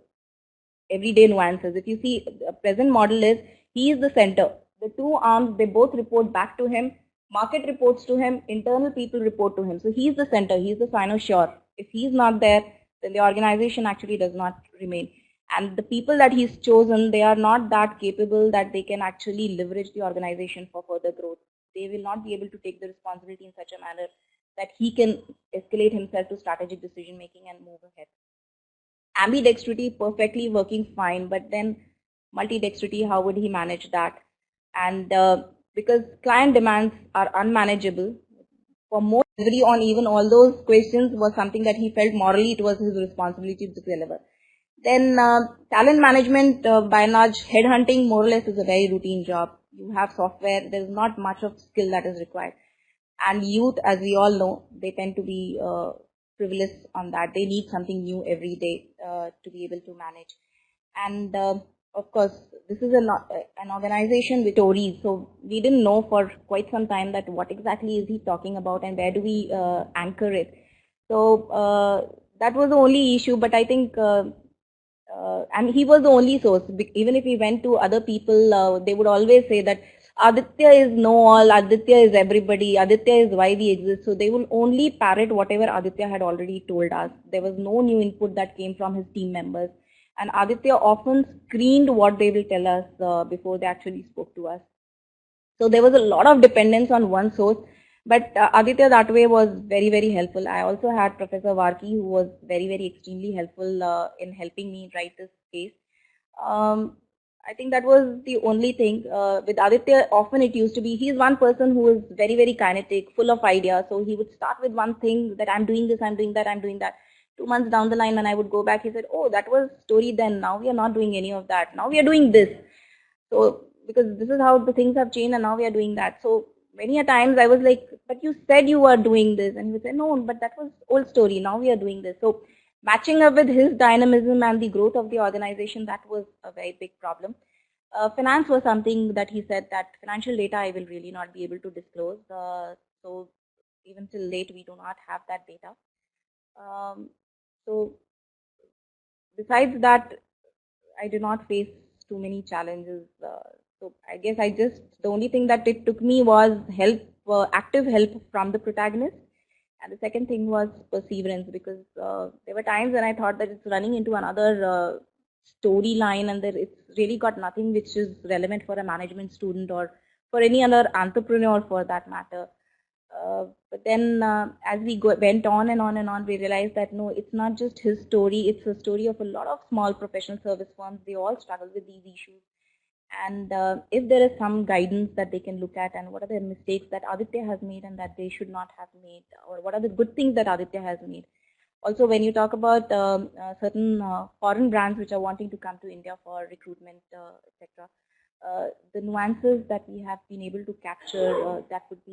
everyday nuances. If you see, the present model is, he is the center. The two arms, they both report back to him. Market reports to him, internal people report to him. So he is the center, he is the cynosure. If he is not there, then the organization actually does not remain. And the people that he's chosen, they are not that capable that they can actually leverage the organization for further growth. they will not be able to take the responsibility in such a manner that he can escalate himself to strategic decision making and move ahead. Ambidextrity perfectly working fine, but then multidextrity, how would he manage that? And because client demands are unmanageable, for more delivery on even all those questions was something that he felt morally it was his responsibility to deliver. Then talent management, by and large, headhunting more or less is a very routine job. You have software, there's not much of skill that is required. And youth, as we all know, they tend to be frivolous on that. They need something new every day to be able to manage. And of course, this is an organization with stories, so we didn't know for quite some time that what exactly is he talking about and where do we anchor it. So that was the only issue, but I think and he was the only source. Even if we went to other people, they would always say that Aditya is know all, Aditya is everybody, Aditya is why we exist. So they will only parrot whatever Aditya had already told us. There was no new input that came from his team members. And Aditya often screened what they will tell us before they actually spoke to us. So there was a lot of dependence on one source. But Aditya that way was very, very helpful. I also had Professor Varki, who was very, very extremely helpful in helping me write this case. I think that was the only thing. With Aditya, often it used to be, he's one person who is very, very kinetic, full of ideas. So he would start with one thing that I'm doing this, I'm doing that, I'm doing that. 2 months down the line, when I would go back, he said, oh, that was story then. Now we are not doing any of that. Now we are doing this. So, because this is how the things have changed and now we are doing that. So many a times I was like, but you said you were doing this. And he would say, no, but that was old story. Now we are doing this. So matching up with his dynamism and the growth of the organization, that was a very big problem. Finance was something that he said that financial data I will really not be able to disclose. So even till late, we do not have that data. So besides that, I did not face too many challenges. So I guess the only thing that it took me was help, active help from the protagonist. And the second thing was perseverance, because there were times when I thought that it's running into another storyline and that it's really got nothing which is relevant for a management student or for any other entrepreneur for that matter. But then as we went on and on and on, we realized that no, it's not just his story, it's a story of a lot of small professional service firms. They all struggle with these issues. And if there is some guidance that they can look at and what are the mistakes that Aditya has made and that they should not have made, or what are the good things that Aditya has made. Also, when you talk about certain foreign brands which are wanting to come to India for recruitment, etc., the nuances that we have been able to capture, that would be.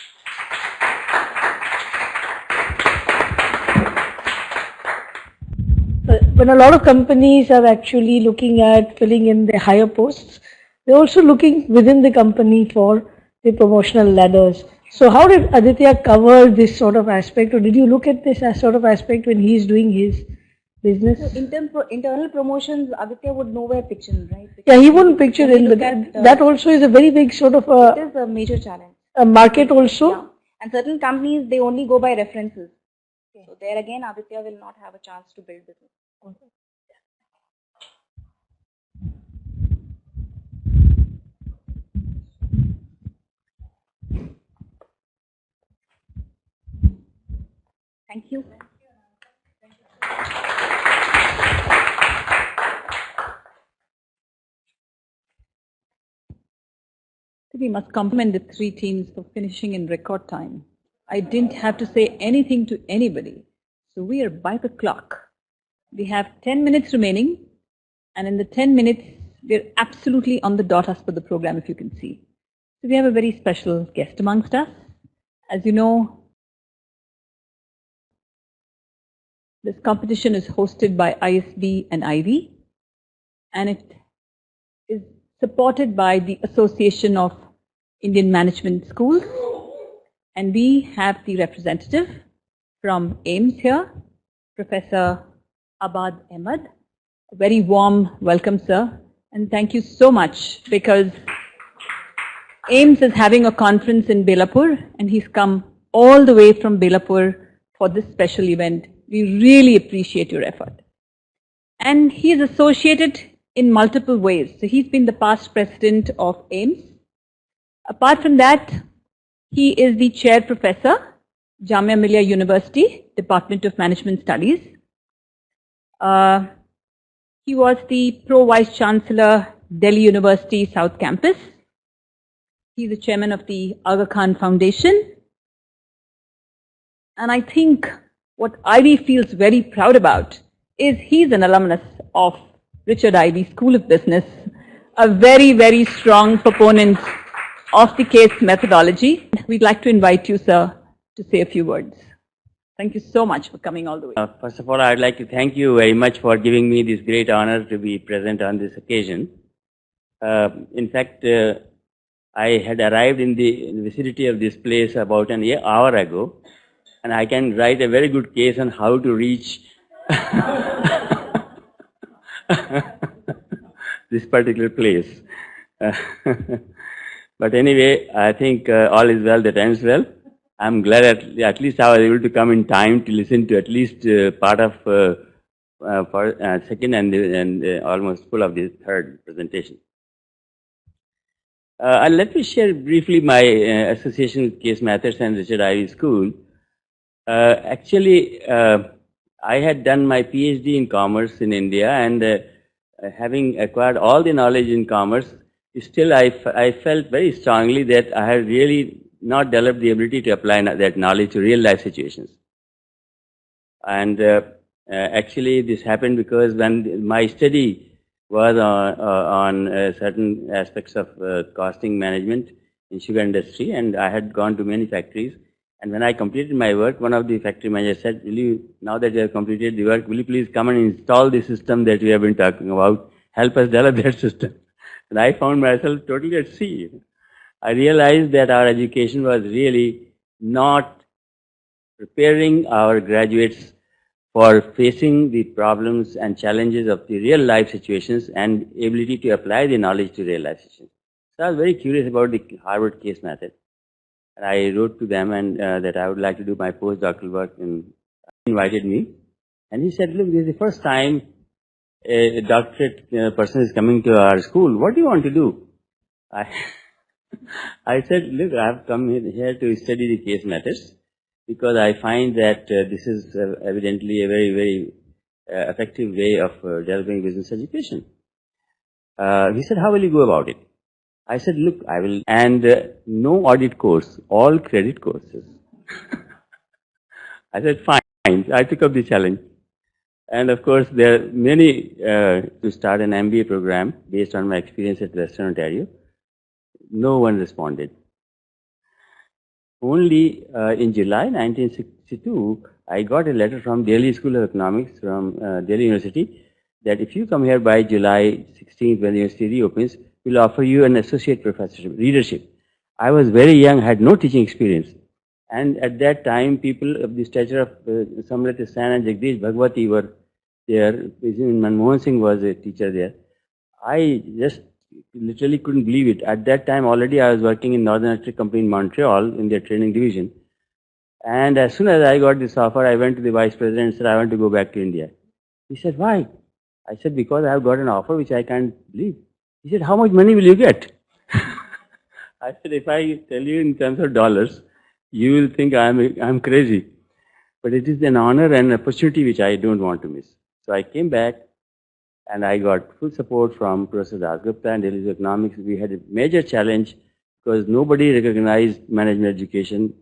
When a lot of companies are actually looking at filling in the higher posts, they're also looking within the company for the promotional ladders. So how did Aditya cover this sort of aspect, or did you look at this as sort of aspect when he's doing his business? So internal promotions, Aditya would nowhere pitch in, right? Because yeah, he wouldn't picture in, but that also is a very big sort of it is a major challenge. A market also. Yeah. And certain companies, they only go by references. Okay. So there again, Aditya will not have a chance to build business. Okay. Thank you. We must compliment the three teams for finishing in record time. I didn't have to say anything to anybody. So we are by the clock. We have 10 minutes remaining. And in the 10 minutes, we're absolutely on the dot as per the program, if you can see. So we have a very special guest amongst us. As you know, this competition is hosted by ISB and IB, and it is supported by the Association of Indian Management Schools. And we have the representative from AIMS here, Professor Abad Ahmed. A very warm welcome, sir. And thank you so much, because AIMS is having a conference in Belapur, and he's come all the way from Belapur for this special event. We really appreciate your effort. And he is associated in multiple ways. So he's been the past president of AIMS. Apart from that, He is the chair professor, Jamia Millia University, Department of Management Studies. He was the pro-vice chancellor, Delhi University South Campus. He's the chairman of the Aga Khan Foundation. And I think what IB feels very proud about is he's an alumnus of Richard Ivey School of Business, a very, very strong proponent of the case methodology. We'd like to invite you, sir, to say a few words. Thank you so much for coming all the way. First of all, I'd like to thank you very much for giving me this great honor to be present on this occasion. In fact, I had arrived in the vicinity of this place about an hour ago, and I can write a very good case on how to reach this particular place. But anyway, I think all is well that ends well. I'm glad at least I was able to come in time to listen to at least part of second and almost full of the third presentation. And let me share briefly my association with Case Methods and Richard Ivey School. Actually, I had done my PhD in commerce in India, and having acquired all the knowledge in commerce, still I felt very strongly that I had really not developed the ability to apply that knowledge to real life situations. And actually this happened because when my study was on certain aspects of costing management in sugar industry, and I had gone to many factories, and when I completed my work, one of the factory managers said, will you, now that you have completed the work, will you please come and install the system that we have been talking about, help us develop that system. And I found myself totally at sea. I realized that our education was really not preparing our graduates for facing the problems and challenges of the real life situations and ability to apply the knowledge to real life situations. So I was very curious about the Harvard case method. And I wrote to them and that I would like to do my postdoctoral work, and invited me. And he said, look, this is the first time a doctorate person is coming to our school. What do you want to do? I said, look, I have come here to study the case methods because I find that this is evidently a very, very effective way of developing business education. He said, how will you go about it? I said, look, I will, and no audit course, all credit courses. I said, fine. I took up the challenge. And of course, there are many to start an MBA program based on my experience at Western Ontario. No one responded. Only in July 1962, I got a letter from Delhi School of Economics from Delhi University that if you come here by July 16th when the university reopens, we'll offer you an associate professorship, leadership. I was very young, had no teaching experience. And at that time, people of the stature of Samrat Sen and Jagdish Bhagwati were there. Manmohan Singh was a teacher there. I just literally couldn't believe it. At that time, already I was working in Northern Electric Company in Montreal in their training division. And as soon as I got this offer, I went to the vice president and said, I want to go back to India. He said, why? I said, because I have got an offer which I can't believe. He said, how much money will you get? I said, if I tell you in terms of dollars, you will think I'm crazy. But it is an honor and opportunity which I don't want to miss. So I came back and I got full support from Professor Dasgupta and Delhi School of Economics. We had a major challenge because nobody recognized management education.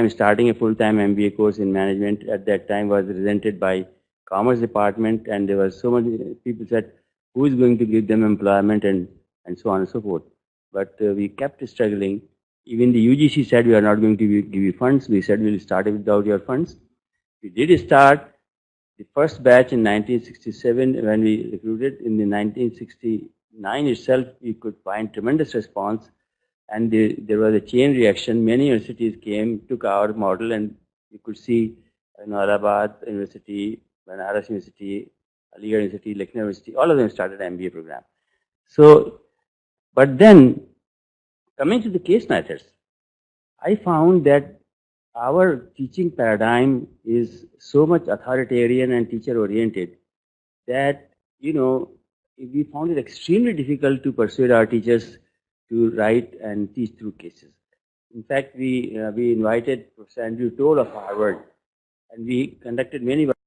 Starting a full-time MBA course in management at that time was presented by Commerce Department, and there was so many people said, who is going to give them employment and so on and so forth. But we kept struggling. Even the UGC said, we are not going to give you funds. We said, we'll start without your funds. We did start the first batch in 1967 when we recruited. In the 1969 itself, we could find tremendous response. And there was a chain reaction. Many universities came, took our model, and you could see Allahabad University, Banaras University, Aligarh University, Lucknow University, all of them started an MBA program. So, but then, coming to the case methods, I found that our teaching paradigm is so much authoritarian and teacher-oriented that, we found it extremely difficult to persuade our teachers to write and teach through cases. In fact, we invited Professor Andrew Toll of Harvard, and we conducted many